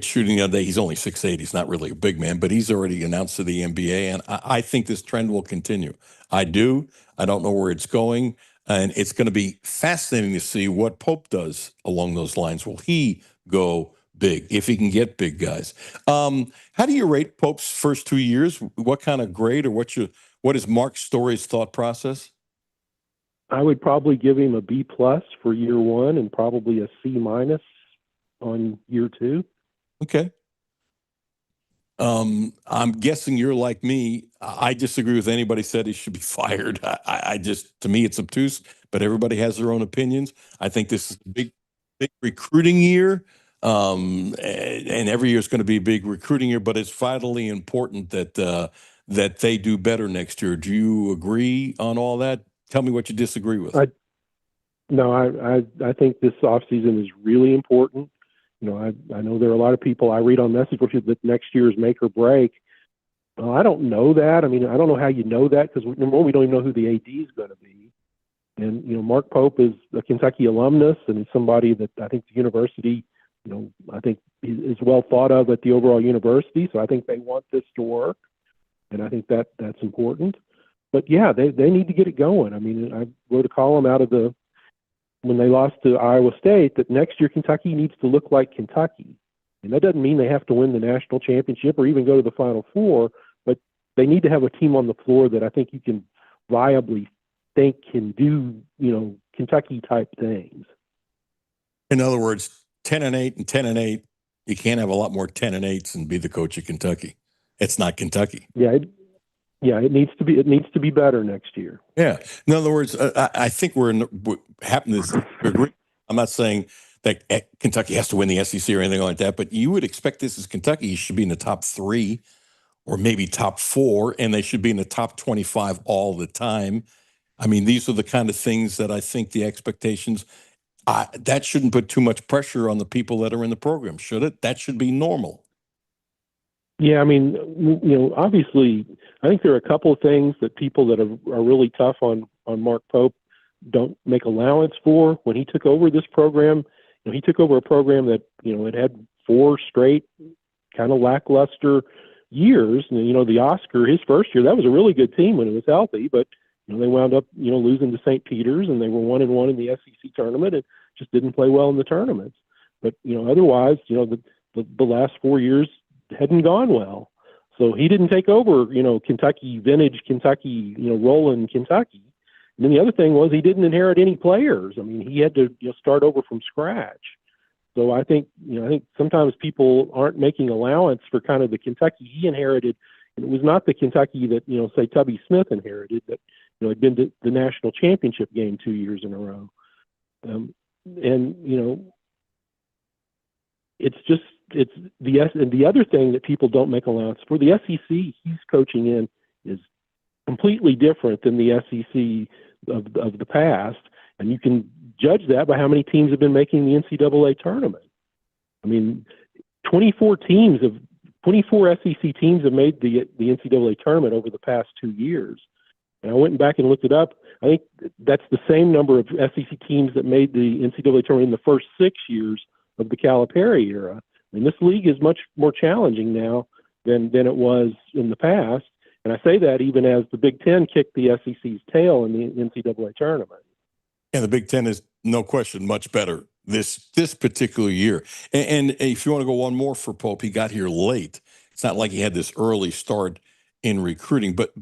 D: shooting the other day. He's only 6'8". He's not really a big man, but he's already announced to the NBA. And I think this trend will continue. I do. I don't know where it's going. And it's going to be fascinating to see what Pope does along those lines. Will he go big, if he can get big guys? How do you rate Pope's first 2 years? What kind of grade, or what is Mark Story's thought process?
L: I would probably give him a B+ for year one and probably a C- on year two.
D: Okay. I'm guessing you're like me. I disagree with anybody said he should be fired. I just, to me, it's obtuse, but everybody has their own opinions. I think this is a big recruiting year. And every year is going to be a big recruiting year, but it's vitally important that they do better next year. Do you agree on all that? Tell me what you disagree with.
L: I think this offseason is really important. I know there are a lot of people I read on message boards that next year is make or break. I don't know that. I mean, I don't know how you know that, because number one, we don't even know who the AD is going to be. And, Mark Pope is a Kentucky alumnus, and he's somebody that I think the university, I think is well thought of at the overall university. So I think they want this to work, and I think that's important. But yeah, they need to get it going. I mean, I wrote a column out of when they lost to Iowa State that next year Kentucky needs to look like Kentucky. And that doesn't mean they have to win the national championship or even go to the Final Four, but they need to have a team on the floor that I think you can viably think can do, Kentucky type things.
D: In other words, 10-8 and 10-8. You can't have a lot more 10-8s and be the coach of Kentucky. It's not Kentucky.
L: Yeah, it needs to be. It needs to be better next year.
D: Yeah. In other words, I think what happened is, I'm not saying that Kentucky has to win the SEC or anything like that, but you would expect this as Kentucky. You should be in the top 3 or maybe top 4, and they should be in the top 25 all the time. I mean, these are the kind of things that I think the expectations, that shouldn't put too much pressure on the people that are in the program, should it? That should be normal.
L: Yeah, I mean, obviously, I think there are a couple of things that people that are really tough on Mark Pope don't make allowance for. When he took over this program, he took over a program that, it had 4 straight kind of lackluster years. And, the Oscar, his first year, that was a really good team when it was healthy, but, they wound up, losing to St. Peter's, and they were 1-1 in the SEC tournament and just didn't play well in the tournaments. But, otherwise, the last 4 years hadn't gone well. So he didn't take over, Kentucky, vintage Kentucky, rolling Kentucky. And then the other thing was he didn't inherit any players. I mean, he had to start over from scratch. So I think sometimes people aren't making allowance for kind of the Kentucky he inherited. And it was not the Kentucky that, say Tubby Smith inherited, that, had been to the national championship game 2 years in a row. It's the other thing that people don't make allowance for. The SEC he's coaching in is completely different than the SEC of the past, and you can judge that by how many teams have been making the NCAA tournament. I mean, 24 SEC teams have made the NCAA tournament over the past 2 years. And I went back and looked it up. I think that's the same number of SEC teams that made the NCAA tournament in the first 6 years of the Calipari era. I mean, this league is much more challenging now than it was in the past. And I say that even as the Big Ten kicked the SEC's tail in the NCAA tournament.
D: And the Big Ten is, no question, much better this particular year. And if you want to go one more for Pope, he got here late. It's not like he had this early start in recruiting. But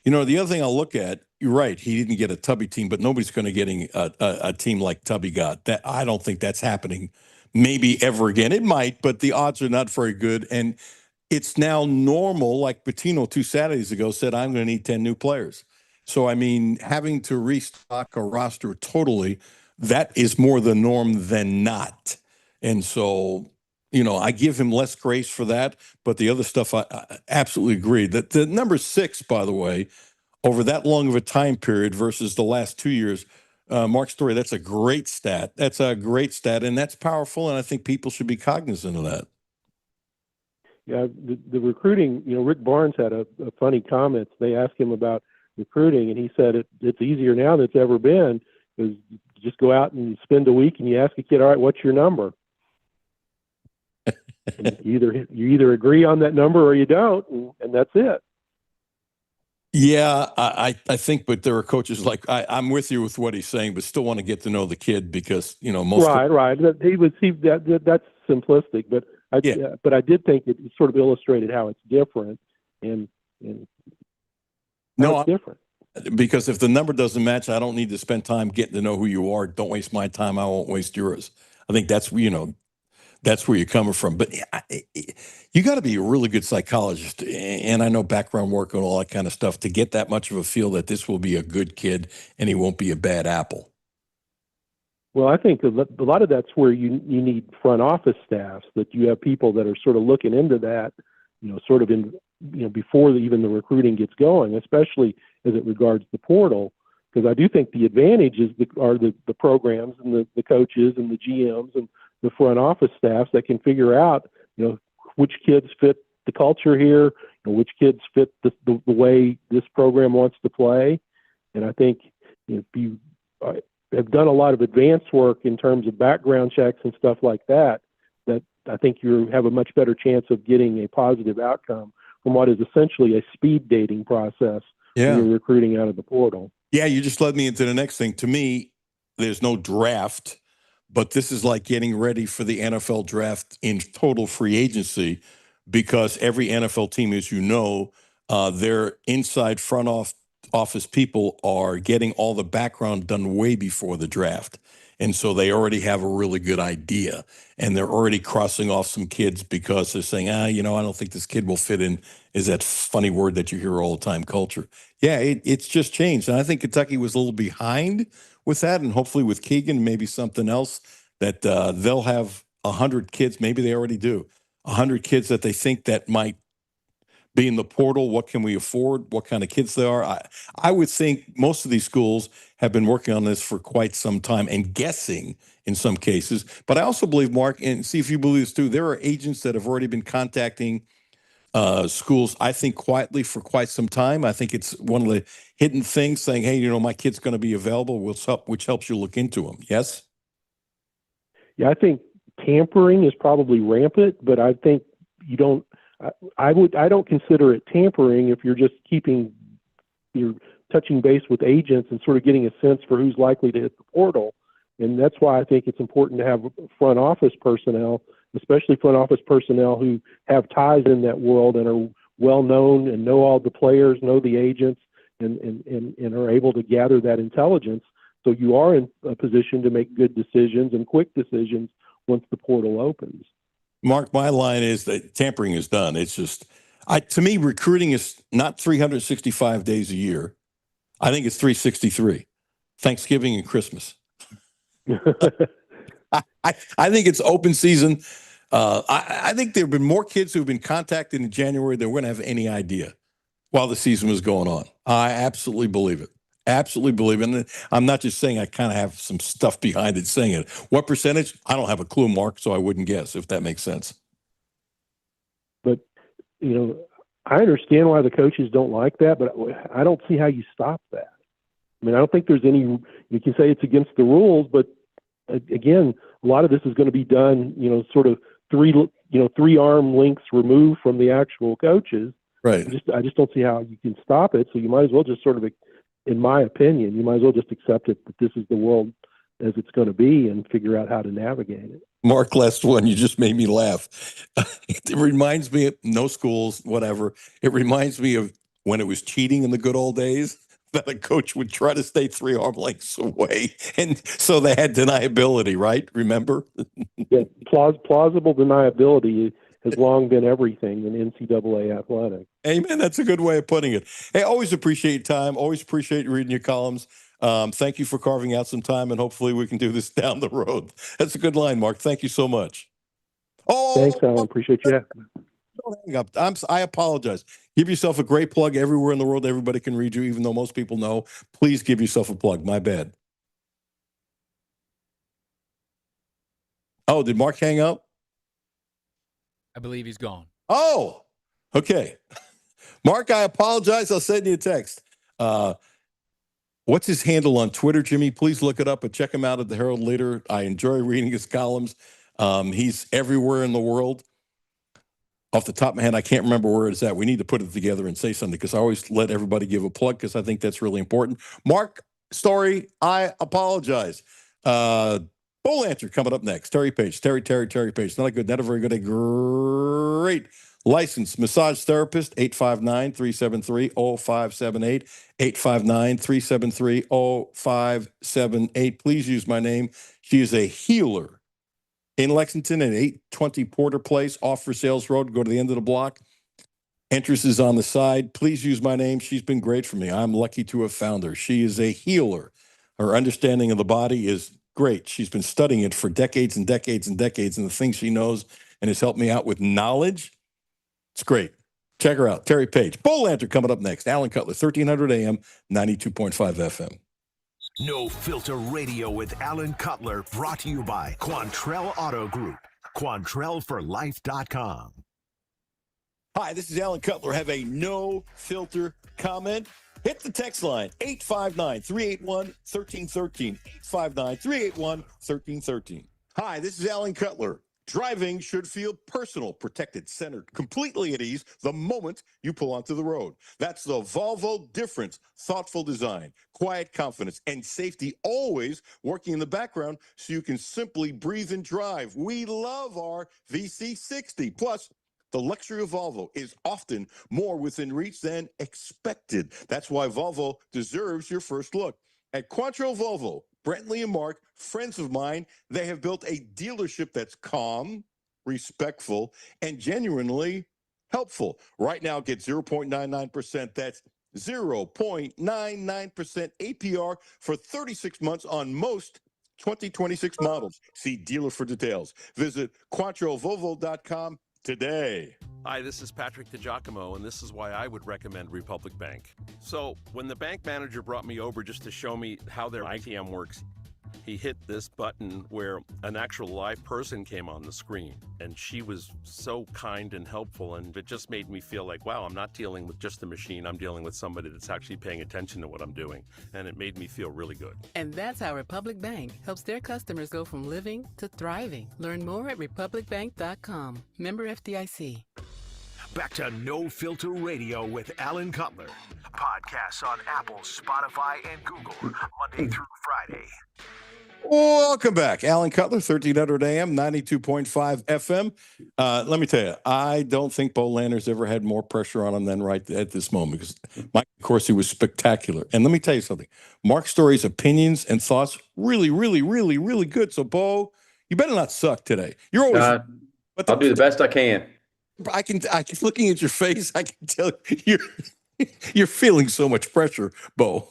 D: the other thing I'll look at, you're right, he didn't get a Tubby team, but nobody's going to getting a team like Tubby got. That I don't think that's happening maybe ever again. It might, but the odds are not very good. And it's now normal, like Pitino 2 Saturdays ago said, I'm going to need 10 new players. So, I mean, having to restock a roster totally, that is more the norm than not. And so, I give him less grace for that. But the other stuff, I absolutely agree. That the number 6, by the way, over that long of a time period versus the last 2 years, Mark Story, that's a great stat. That's a great stat, and that's powerful, and I think people should be cognizant of that.
L: Yeah, the recruiting, Rick Barnes had a funny comment. They asked him about recruiting, and he said it's easier now than it's ever been, because you just go out and spend a week and you ask a kid, all right, what's your number? And you either agree on that number or you don't, and that's it.
D: Yeah, I think, but there are coaches like I'm with you with what he's saying, but still want to get to know the kid because most
L: right. That's simplistic, but I did think it sort of illustrated how it's different, and
D: no,
L: it's different.
D: Because if the number doesn't match, I don't need to spend time getting to know who you are. Don't waste my time. I won't waste yours. I think that's that's where you're coming from. But you got to be a really good psychologist, and I know background work and all that kind of stuff, to get that much of a feel that this will be a good kid and he won't be a bad apple.
L: Well, I think a lot of that's where you need front office staffs, that you have people that are sort of looking into that, sort of in, before even the recruiting gets going, especially as it regards the portal. Because I do think the advantage are the programs and the coaches and the GMs and the front office staffs that can figure out, which kids fit the culture here, which kids fit the way this program wants to play. And I think if you have done a lot of advanced work in terms of background checks and stuff like that, that I think you have a much better chance of getting a positive outcome from what is essentially a speed dating process when you're recruiting out of the portal.
D: Yeah, you just led me into the next thing. To me, there's no draft, but this is like getting ready for the NFL draft in total free agency, because every NFL team, as you know, their inside front office people are getting all the background done way before the draft. And so they already have a really good idea. And they're already crossing off some kids because they're saying, I don't think this kid will fit in, is that funny word that you hear all the time, culture. Yeah, it's just changed. And I think Kentucky was a little behind with that. And hopefully with Keegan, maybe something else, that they'll have 100 kids. Maybe they already do. 100 kids that they think that might be in the portal. What can we afford? What kind of kids they are? I would think most of these schools have been working on this for quite some time and guessing in some cases. But I also believe, Mark, and see if you believe this too, there are agents that have already been contacting schools, I think, quietly for quite some time. I think it's one of the hidden things, saying, hey, my kid's going to be available, which helps you look into them. Yes?
L: Yeah, I think tampering is probably rampant, but I think you don't. I don't consider it tampering if you're touching base with agents and sort of getting a sense for who's likely to hit the portal. And that's why I think it's important to have front office personnel, especially front office personnel who have ties in that world and are well known and know all the players, know the agents, and are able to gather that intelligence. So you are in a position to make good decisions and quick decisions once the portal opens.
D: Mark, my line is that tampering is done. It's just, to me, recruiting is not 365 days a year. I think it's 363, Thanksgiving and Christmas. I think it's open season. I think there have been more kids who have been contacted in January than we're going to have any idea while the season was going on. I absolutely believe it. Absolutely believe it. And I'm not just saying, I kind of have some stuff behind it saying it. What percentage? I don't have a clue, Mark, so I wouldn't guess, if that makes sense.
L: But, I understand why the coaches don't like that, but I don't see how you stop that. I mean, I don't think there's any, you can say it's against the rules, but again, a lot of this is going to be done, sort of three arm lengths removed from the actual coaches.
D: Right.
L: I just don't see how you can stop it. So you might as well just sort of, in my opinion, you might as well just accept it that this is the world as it's going to be and figure out how to navigate it.
D: Mark, last one, you just made me laugh. It reminds me of no schools, whatever. It reminds me of when it was cheating in the good old days, that a coach would try to stay 3 arm lengths away. And so they had deniability, right? Remember?
L: Yeah, plausible deniability has long been everything in NCAA athletics.
D: Amen. That's a good way of putting it. Hey, always appreciate your time. Always appreciate reading your columns. Thank you for carving out some time, and hopefully we can do this down the road. That's a good line, Mark. Thank you so much. Oh,
L: thanks, Alan. Appreciate you having me.
D: Don't hang up. I apologize. Give yourself a great plug everywhere in the world. Everybody can read you, even though most people know. Please give yourself a plug. My bad. Oh, did Mark hang up?
E: I believe he's gone.
D: Oh, okay. Mark, I apologize. I'll send you a text. What's his handle on Twitter, Jimmy? Please look it up and check him out at the Herald Leader. I enjoy reading his columns. He's everywhere in the world. Off the top of my head, I can't remember where it's at. We need to put it together and say something, because I always let everybody give a plug, because I think that's really important. Mark, story, I apologize. Bull Lanter coming up next. Terry Page. Terry Page. Not a very good, a great licensed massage therapist. 859-373-0578. 859-373-0578. Please use my name. She is a healer in Lexington at 820 Porter Place, off for Sales Road. Go to the end of the block. Entrance is on the side. Please use my name. She's been great for me. I'm lucky to have found her. She is a healer. Her understanding of the body is great. She's been studying it for decades and decades and decades, and the things she knows and has helped me out with knowledge. It's great. Check her out. Terry Page. Bull Lanter coming up next. Alan Cutler, 1300 AM, 92.5 FM.
C: No Filter Radio with Alan Cutler, brought to you by Quantrell Auto Group. QuantrellForLife.com.
D: Hi, this is Alan Cutler. Have a no filter comment. Hit the text line, 859-381-1313. 859-381-1313. Hi, this is Alan Cutler. Driving should feel personal, protected, centered, completely at ease the moment you pull onto the road. That's the Volvo difference. Thoughtful design, quiet confidence, and safety always working in the background so you can simply breathe and drive. We love our VC60. Plus, The luxury of Volvo is often more within reach than expected. That's why Volvo deserves your first look. At Quattro Volvo, Brentley and Mark, friends of mine, they have built a dealership that's calm, respectful, and genuinely helpful. Right now, get 0.99%. That's 0.99% APR for 36 months on most 2026 models. See dealer for details. Visit QuattroVolvo.com today.
M: Hi, this is Patrick DiGiacomo, and this is why I would recommend Republic Bank. So, when the bank manager brought me over just to show me how their ITM works, he hit this button where an actual live person came on the screen, and she was so kind and helpful, and it just made me feel like, wow, I'm not dealing with just a machine, I'm dealing with somebody that's actually paying attention to what I'm doing, and it made me feel really good.
G: And that's how Republic Bank helps their customers go from living to thriving. Learn more at republicbank.com. Member FDIC.
C: Back to No Filter Radio with Alan Cutler. Podcasts on Apple, Spotify, and Google, Monday through Friday.
D: Welcome back. Alan Cutler, 1300 AM, 92.5 FM. Let me tell you, I don't think Bo Lanter's ever had more pressure on him than right at this moment, because Mike DeCourcy was spectacular. And let me tell you something. Mark Story's opinions and thoughts, really, really, really, really good. So, Bo, you better not suck today. You're always...
N: I'll do the best I can.
D: I can looking at your face, I can tell you're feeling so much pressure, Bo.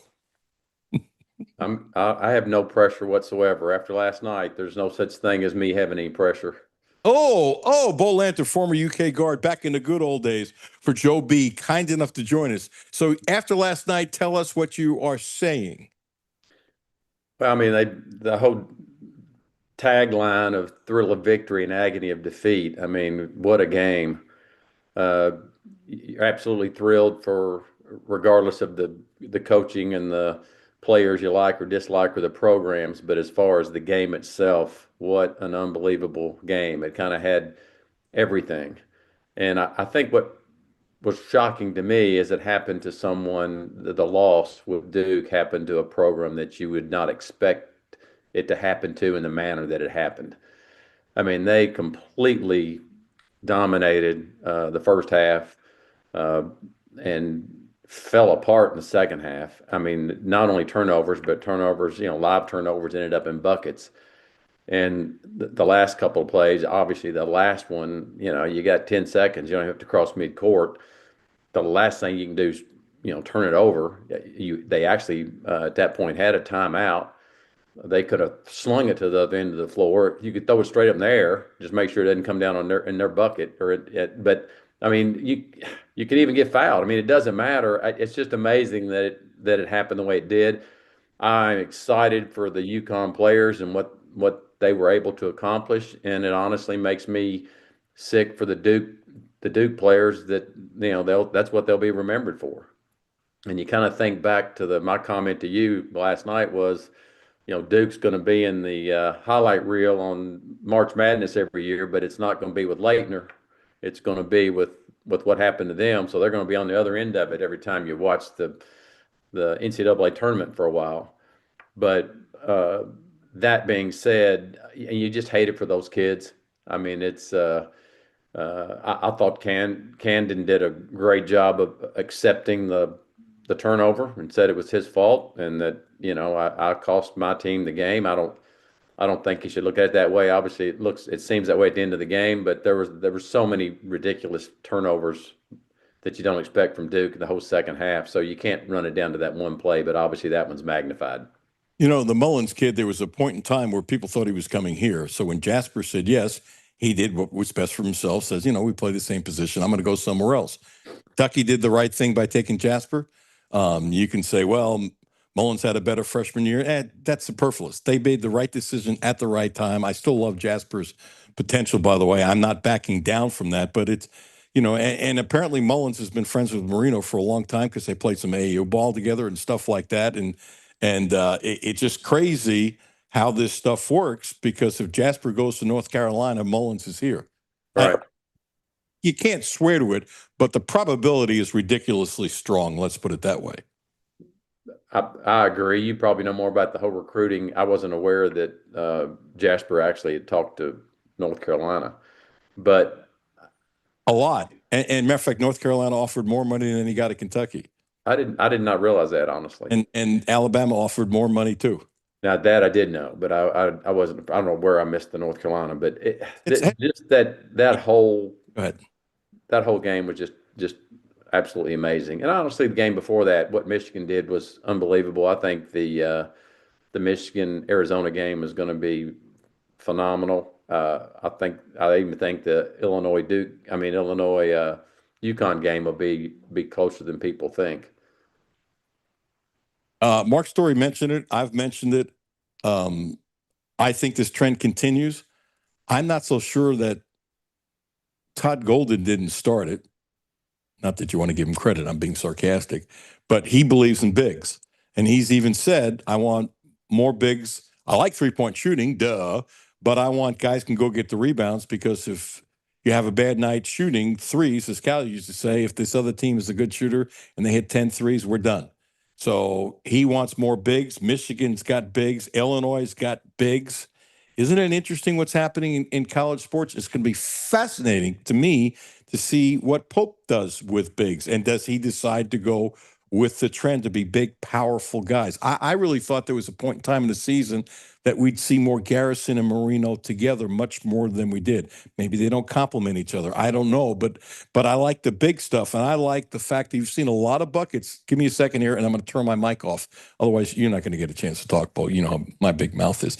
N: I have no pressure whatsoever. After last night, there's no such thing as me having any pressure.
D: Oh, Bo Lanter, former UK guard, back in the good old days for Joe B, kind enough to join us. So after last night, tell us what you are saying.
N: Well, I mean, the whole tagline of thrill of victory and agony of defeat. I mean, what a game. You're absolutely thrilled for, regardless of the coaching and the players you like or dislike or the programs. But as far as the game itself, what an unbelievable game. It kind of had everything. And I think what was shocking to me is it happened to someone, the loss with Duke happened to a program that you would not expect it to happen to in the manner that it happened. I mean, they completely dominated the first half and fell apart in the second half. I mean, not only turnovers, but turnovers, live turnovers ended up in buckets. And the last couple of plays, obviously the last one, you got 10 seconds, you don't have to cross midcourt. The last thing you can do is, turn it over. They actually, at that point, had a timeout. They could have slung it to the other end of the floor. You could throw it straight up in the air, just make sure it doesn't come down in their bucket. But I mean, you could even get fouled. I mean, it doesn't matter. It's just amazing that it happened the way it did. I'm excited for the UConn players and what they were able to accomplish, and it honestly makes me sick for the Duke players that that's what they'll be remembered for. And you kind of think back to my comment to you last night was, Duke's going to be in the highlight reel on March Madness every year, but it's not going to be with Leitner. It's going to be with what happened to them. So they're going to be on the other end of it every time you watch the NCAA tournament for a while. But that being said, you just hate it for those kids. I mean, it's I thought Camden did a great job of accepting the turnover and said it was his fault, and that I cost my team the game. I don't think you should look at it that way. Obviously, it seems that way at the end of the game, but there were so many ridiculous turnovers that you don't expect from Duke in the whole second half. So you can't run it down to that one play, but obviously that one's magnified.
D: The Mullins kid, there was a point in time where people thought he was coming here. So when Jasper said yes, he did what was best for himself, says, we play the same position. I'm going to go somewhere else. Kentucky did the right thing by taking Jasper. You can say, well, Mullins had a better freshman year. That's superfluous. They made the right decision at the right time. I still love Jasper's potential, by the way. I'm not backing down from that, but it's, and apparently Mullins has been friends with Marino for a long time because they played some AAU ball together and stuff like that. And it's just crazy how this stuff works, because if Jasper goes to North Carolina, Mullins is here.
N: Right.
D: You can't swear to it, but the probability is ridiculously strong. Let's put it that way.
N: I agree. You probably know more about the whole recruiting. I wasn't aware that Jasper actually had talked to North Carolina. But
D: A lot. And matter of fact, North Carolina offered more money than he got at Kentucky.
N: I did not realize that, honestly.
D: And Alabama offered more money too.
N: Now that I did know, but I wasn't. I don't know where I missed the North Carolina, but just that whole
D: Go ahead.
N: That whole game was just absolutely amazing. And honestly, the game before that, what Michigan did was unbelievable. I think the Michigan Arizona game is going to be phenomenal. I even think the Illinois UConn game will be closer than people think.
D: Mark Story mentioned it. I've mentioned it. I think this trend continues. I'm not so sure that Todd Golden didn't start it. Not that you want to give him credit. I'm being sarcastic. But he believes in bigs. And he's even said, I want more bigs. I like three-point shooting, duh. But I want guys who can go get the rebounds, because if you have a bad night shooting threes, as Cal used to say, if this other team is a good shooter and they hit 10 threes, we're done. So he wants more bigs. Michigan's got bigs. Illinois' got bigs. Isn't it interesting what's happening in college sports? It's going to be fascinating to me to see what Pope does with bigs. And does he decide to go with the trend to be big, powerful guys? I really thought there was a point in time in the season that we'd see more Garrison and Marino together much more than we did. Maybe they don't complement each other. I don't know. But I like the big stuff. And I like the fact that you've seen a lot of buckets. Give me a second here, and I'm going to turn my mic off. Otherwise, you're not going to get a chance to talk, Bo. You know how my big mouth is.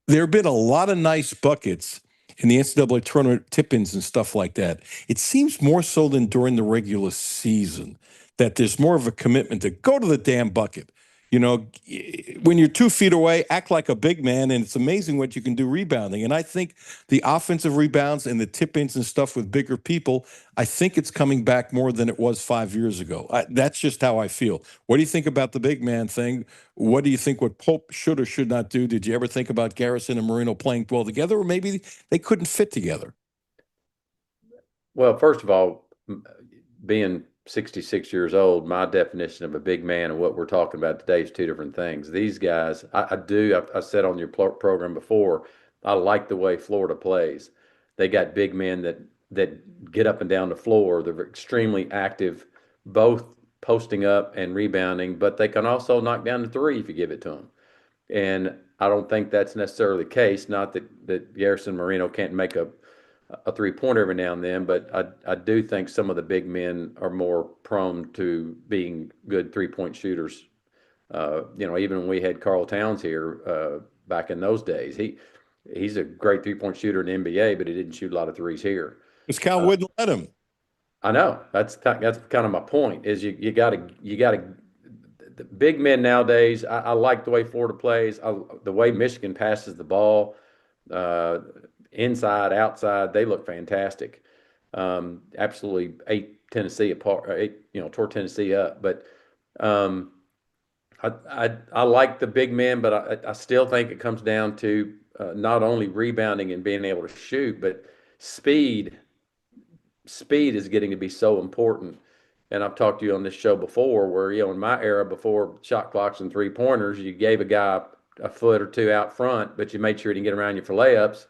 D: There have been a lot of nice buckets in the NCAA tournament, tip-ins and stuff like that. It seems more so than during the regular season that there's more of a commitment to go to the damn bucket. You know, when you're 2 feet away, act like a big man, and it's amazing what you can do rebounding. And I think the offensive rebounds and the tip-ins and stuff with bigger people, I think it's coming back more than it was 5 years ago. That's just how I feel. What do you think about the big man thing? What do you think what Pope should or should not do? Did you ever think about Garrison and Marino playing well together, or maybe they couldn't fit together?
N: Well, first of all, being 66 years old, my definition of a big man and what we're talking about today is two different things. These guys, I said on your program before, I like the way Florida plays. They got big men that get up and down the floor. They're extremely active, both posting up and rebounding, but they can also knock down the three if you give it to them. And I don't think that's necessarily the case. Not that Garrison Marino can't make a three-pointer every now and then, but I do think some of the big men are more prone to being good three-point shooters. Even when we had Karl Towns here back in those days, he's a great three-point shooter in the NBA, but he didn't shoot a lot of threes here.
D: Because Cal wouldn't let him.
N: I know. That's kind of my point. Is you got to the big men nowadays. I like the way Florida plays. The way Michigan passes the ball. Inside, outside, they look fantastic. Absolutely ate Tennessee apart. Tore Tennessee up. But I like the big men, but I still think it comes down to not only rebounding and being able to shoot, but speed. Speed is getting to be so important. And I've talked to you on this show before, where in my era, before shot clocks and three-pointers, you gave a guy a foot or two out front, but you made sure he didn't get around you for layups.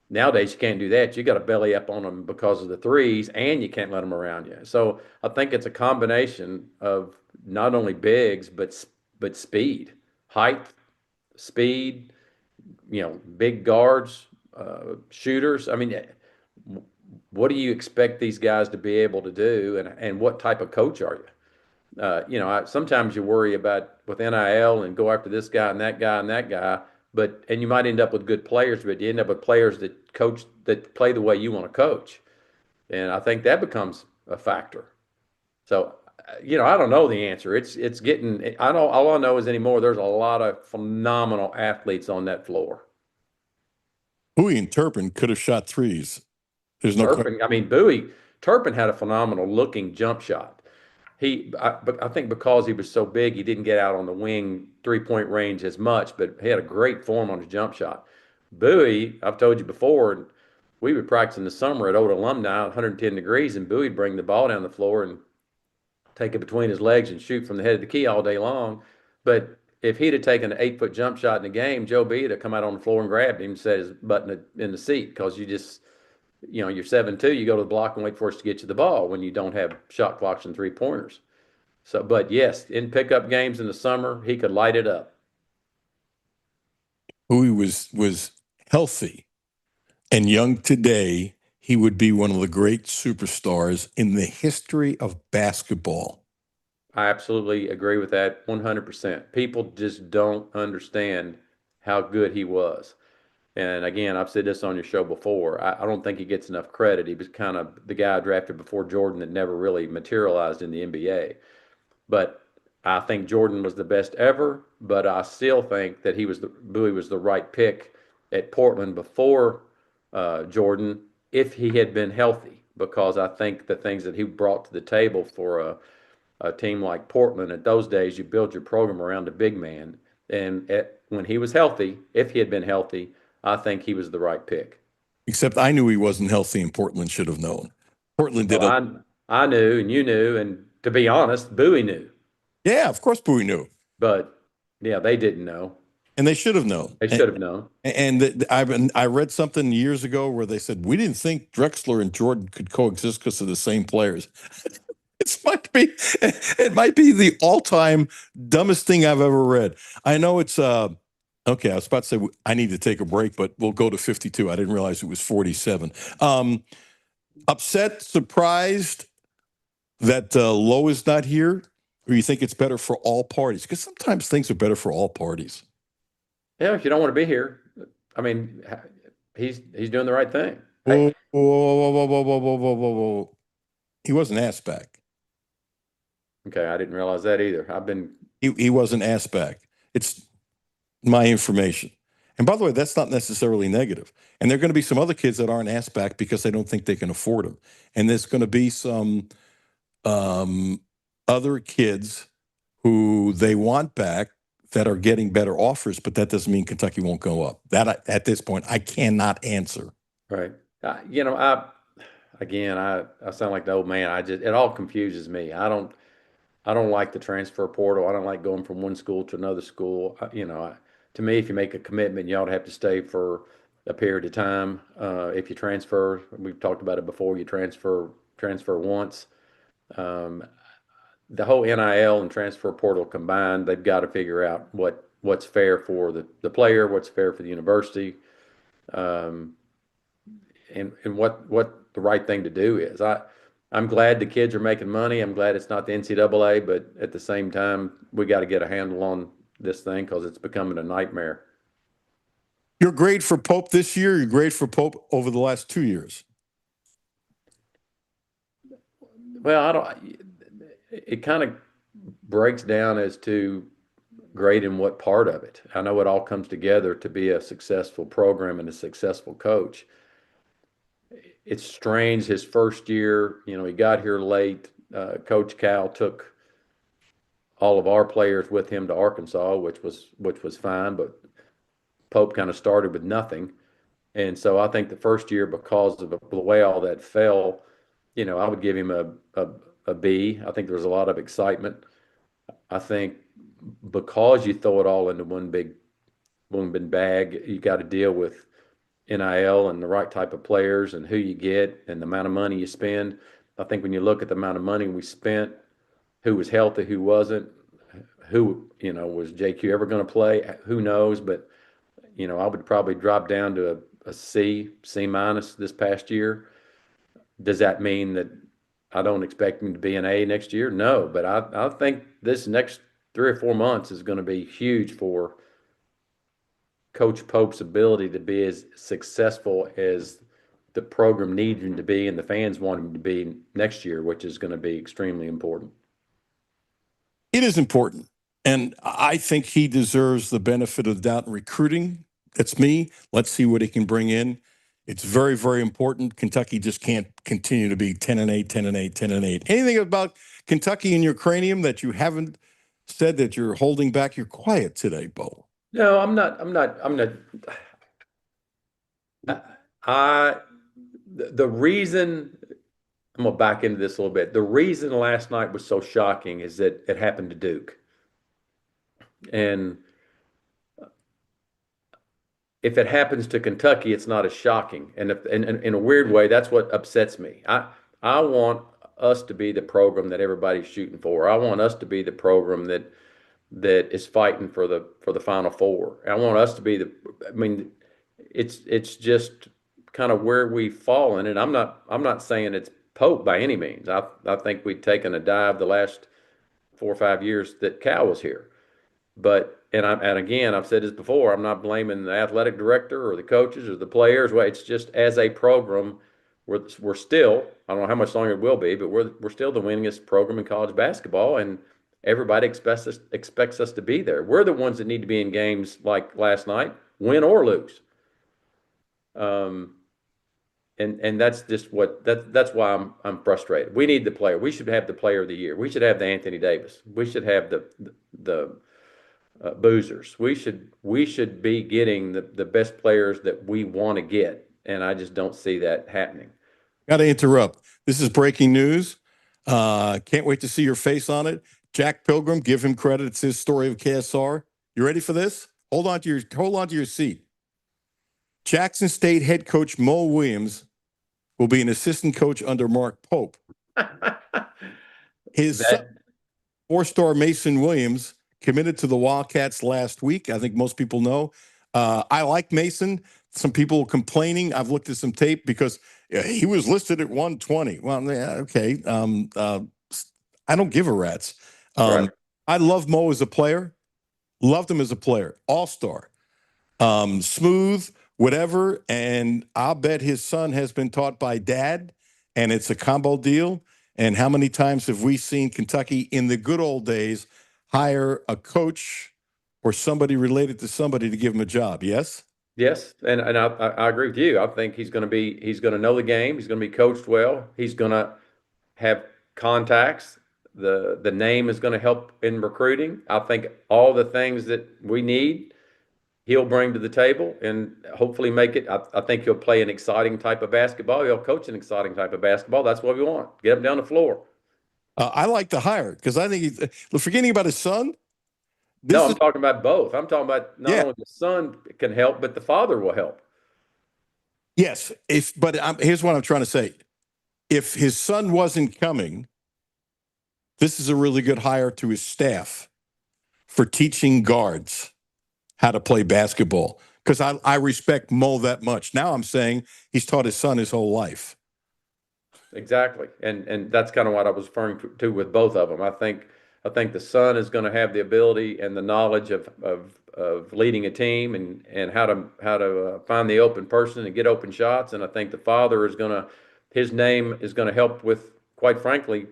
N: Nowadays, you can't do that. You got to belly up on them because of the threes, and you can't let them around you. So I think it's a combination of not only bigs, but speed, height, speed. Big guards, shooters. I mean, what do you expect these guys to be able to do, and what type of coach are you? Sometimes you worry about with NIL and go after this guy and that guy and that guy. And you might end up with good players, but you end up with players that play the way you want to coach. And I think that becomes a factor. So, I don't know the answer. It's getting, all I know is anymore, there's a lot of phenomenal athletes on that floor.
D: Bowie and Turpin could have shot threes. There's no
N: Turpin, Turpin had a phenomenal looking jump shot. I think because he was so big, he didn't get out on the wing three-point range as much, but he had a great form on his jump shot. Bowie, I've told you before, we would practice in the summer at Old Alumni, 110 degrees, and Bowie'd bring the ball down the floor and take it between his legs and shoot from the head of the key all day long. But if he'd have taken an 8-foot jump shot in the game, Joe B would have come out on the floor and grabbed him and set his button in the seat, because you're 7-2, you go to the block and wait for us to get you the ball when you don't have shot clocks and 3-pointers. So, but yes, in pickup games in the summer, he could light it up.
D: Who was healthy and young today, he would be one of the great superstars in the history of basketball.
N: I absolutely agree with that 100%. People just don't understand how good he was. And again, I've said this on your show before. I don't think he gets enough credit. He was kind of the guy drafted before Jordan that never really materialized in the NBA. But I think Jordan was the best ever. But I still think that Bowie was the right pick at Portland before Jordan if he had been healthy. Because I think the things that he brought to the table for a team like Portland at those days, you build your program around a big man. And when he was healthy, if he had been healthy, I think he was the right pick.
D: Except I knew he wasn't healthy, and Portland should have known. Portland did.
N: I knew, and you knew, and to be honest, Bowie knew.
D: Yeah, of course Bowie knew.
N: But yeah, they didn't know.
D: And they should have known.
N: They should have known.
D: And I read something years ago where they said we didn't think Drexler and Jordan could coexist because of the same players. It might be the all-time dumbest thing I've ever read. I know it's okay. I was about to say I need to take a break, but we'll go to 52. I didn't realize it was 47. Upset, surprised that Lowe is not here, or you think it's better for all parties? Because sometimes things are better for all parties.
N: Yeah, if you don't want to be here, I mean, he's doing the right thing.
D: Whoa. He wasn't asked back.
N: Okay, I didn't realize that either.
D: He wasn't asked back. It's my information. And by the way, that's not necessarily negative. And there are going to be some other kids that aren't asked back because they don't think they can afford them. And there's going to be some other kids who they want back that are getting better offers, but that doesn't mean Kentucky won't go up. That at this point, I cannot answer.
N: Right. I sound like the old man. It all confuses me. I don't like the transfer portal. I don't like going from one school to another school. To me, if you make a commitment, you ought to have to stay for a period of time. If you transfer, we've talked about it before, you transfer once. The whole NIL and transfer portal combined, they've got to figure out what's fair for the player, what's fair for the university, and what the right thing to do is. I'm glad the kids are making money. I'm glad it's not the NCAA, but at the same time, we got to get a handle on this thing because it's becoming a nightmare.
D: Your grade for Pope this year, your grade for Pope over the last 2 years?
N: Well, it kind of breaks down as to grading what part of it. I know it all comes together to be a successful program and a successful coach. It's strange. His first year, he got here late. Coach Cal took all of our players with him to Arkansas, which was fine, but Pope kind of started with nothing. And so I think the first year, because of the way all that fell, I would give him a B. I think there was a lot of excitement. I think because you throw it all into one big bag, you got to deal with NIL and the right type of players and who you get and the amount of money you spend. I think when you look at the amount of money we spent, who was healthy, who wasn't, who, was JQ ever going to play? Who knows? But, I would probably drop down to a C minus this past year. Does that mean that I don't expect him to be an A next year? No, but I think this next 3 or 4 months is going to be huge for Coach Pope's ability to be as successful as the program needs him to be and the fans want him to be next year, which is going to be extremely important.
D: It is important. And I think he deserves the benefit of the doubt in recruiting. That's me. Let's see what he can bring in. It's very, very important. Kentucky just can't continue to be 10-8, 10-8, 10-8. Anything about Kentucky in your cranium that you haven't said that you're holding back? You're quiet today, Bo.
N: No, I'm not. The reason, I'm going to back into this a little bit. The reason last night was so shocking is that it happened to Duke. And if it happens to Kentucky, it's not as shocking. And in a weird way, that's what upsets me. I want us to be the program that everybody's shooting for. I want us to be the program that is fighting for the Final Four. I want us to be it's just kind of where we've fallen. And I'm not saying it's Pope by any means. I think we've taken a dive the last 4 or 5 years that Cal was here. But and again, I've said this before, I'm not blaming the athletic director or the coaches or the players. Well, it's just as a program, we're still, I don't know how much longer it will be, but we're still the winningest program in college basketball, and everybody expects us to be there. We're the ones that need to be in games like last night, win or lose. And that's just that's why I'm frustrated. We need the player. We should have the player of the year. We should have the Anthony Davis. We should have the boozers. We should be getting the best players that we want to get, and I just don't see that happening.
D: Got to interrupt. This is breaking news. Can't wait to see your face on it. Jack Pilgrim, give him credit. It's his story of KSR. You ready for this? Hold on to your seat. Jackson State head coach Mo Williams will be an assistant coach under Mark Pope. His son, 4-star Mason Williams, committed to the Wildcats last week. I think most people know. I like Mason. Some people complaining. I've looked at some tape because he was listed at 120. Well, yeah, okay. I don't give a rat's.
N: Right.
D: I love Mo as a player. Loved him as a player. All-star. Smooth, whatever. And I'll bet his son has been taught by dad, and it's a combo deal. And how many times have we seen Kentucky in the good old days hire a coach or somebody related to somebody to give him a job? Yes?
N: Yes, and I agree with you. I think he's going to know the game. He's going to be coached well. He's going to have contacts. The name is going to help in recruiting. I think all the things that we need, he'll bring to the table and hopefully make it. I think he'll play an exciting type of basketball. He'll coach an exciting type of basketball. That's what we want. Get him down the floor.
D: I like the hire because I think he's forgetting about his son.
N: I'm talking about both. I'm talking about not only the son can help, but the father will help.
D: Yes, here's what I'm trying to say. If his son wasn't coming, this is a really good hire to his staff for teaching guards how to play basketball. Because I respect Mo that much. Now I'm saying he's taught his son his whole life.
N: Exactly, and that's kind of what I was referring to with both of them. I think the son is going to have the ability and the knowledge of leading a team and how to find the open person and get open shots. And I think the father his name is going to help with, quite frankly,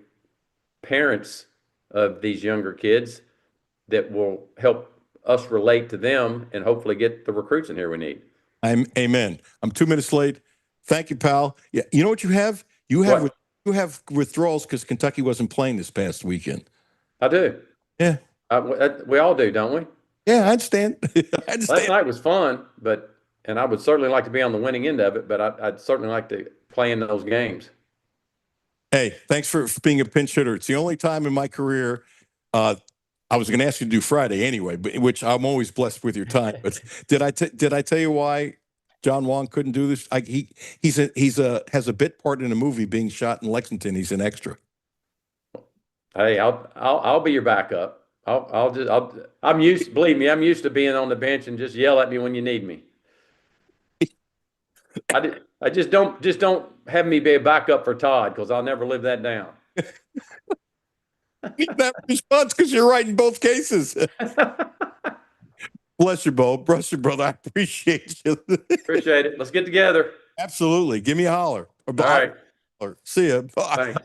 N: parents of these younger kids that will help us relate to them and hopefully get the recruits in here we need.
D: Amen. I'm 2 minutes late. Thank you, pal. Yeah, you know what you have? You have withdrawals because Kentucky wasn't playing this past weekend.
N: I do.
D: Yeah.
N: We all do, don't we?
D: Yeah, I understand.
N: Last night was fun, and I would certainly like to be on the winning end of it, but I'd certainly like to play in those games.
D: Hey, thanks for being a pinch hitter. It's the only time in my career I was going to ask you to do Friday anyway, which I'm always blessed with your time. But did I tell you why John Wong couldn't do this? He has a bit part in a movie being shot in Lexington. He's an extra.
N: Hey, I'll be your backup. I'm used. Believe me, I'm used to being on the bench and just yell at me when you need me. I just don't have me be a backup for Todd because I'll never live that down.
D: That response because you're right in both cases. Bless you, Bo. Bless you, brother. I appreciate you.
N: Appreciate it. Let's get together.
D: Absolutely. Give me a holler.
N: All right.
D: See ya.
N: Thanks.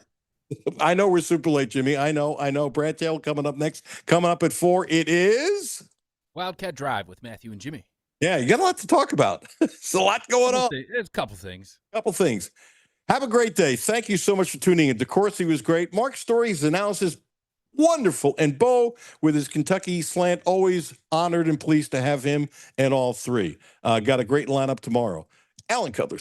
D: I know we're super late, Jimmy. I know. Brad Taylor coming up next. Coming up at 4, it is
E: Wildcat Drive with Matthew and Jimmy.
D: Yeah, you got a lot to talk about. There's a lot going on.
E: There's a couple things.
D: Have a great day. Thank you so much for tuning in. DeCourcy was great. Mark's story, his analysis, wonderful. And Bo, with his Kentucky slant, always honored and pleased to have him and all three. Got a great lineup tomorrow. Alan Cutler.